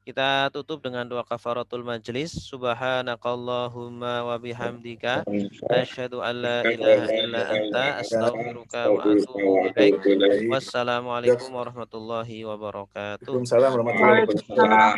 Speaker 1: Kita tutup dengan doa kafaratul majlis. Subhanakallahumma wa bihamdika asyhadu an la ilaha illa anta astaghfiruka wa atubu ilaik. Wassalamualaikum warahmatullahi wabarakatuh.
Speaker 3: Waalaikumsalam warahmatullahi wabarakatuh.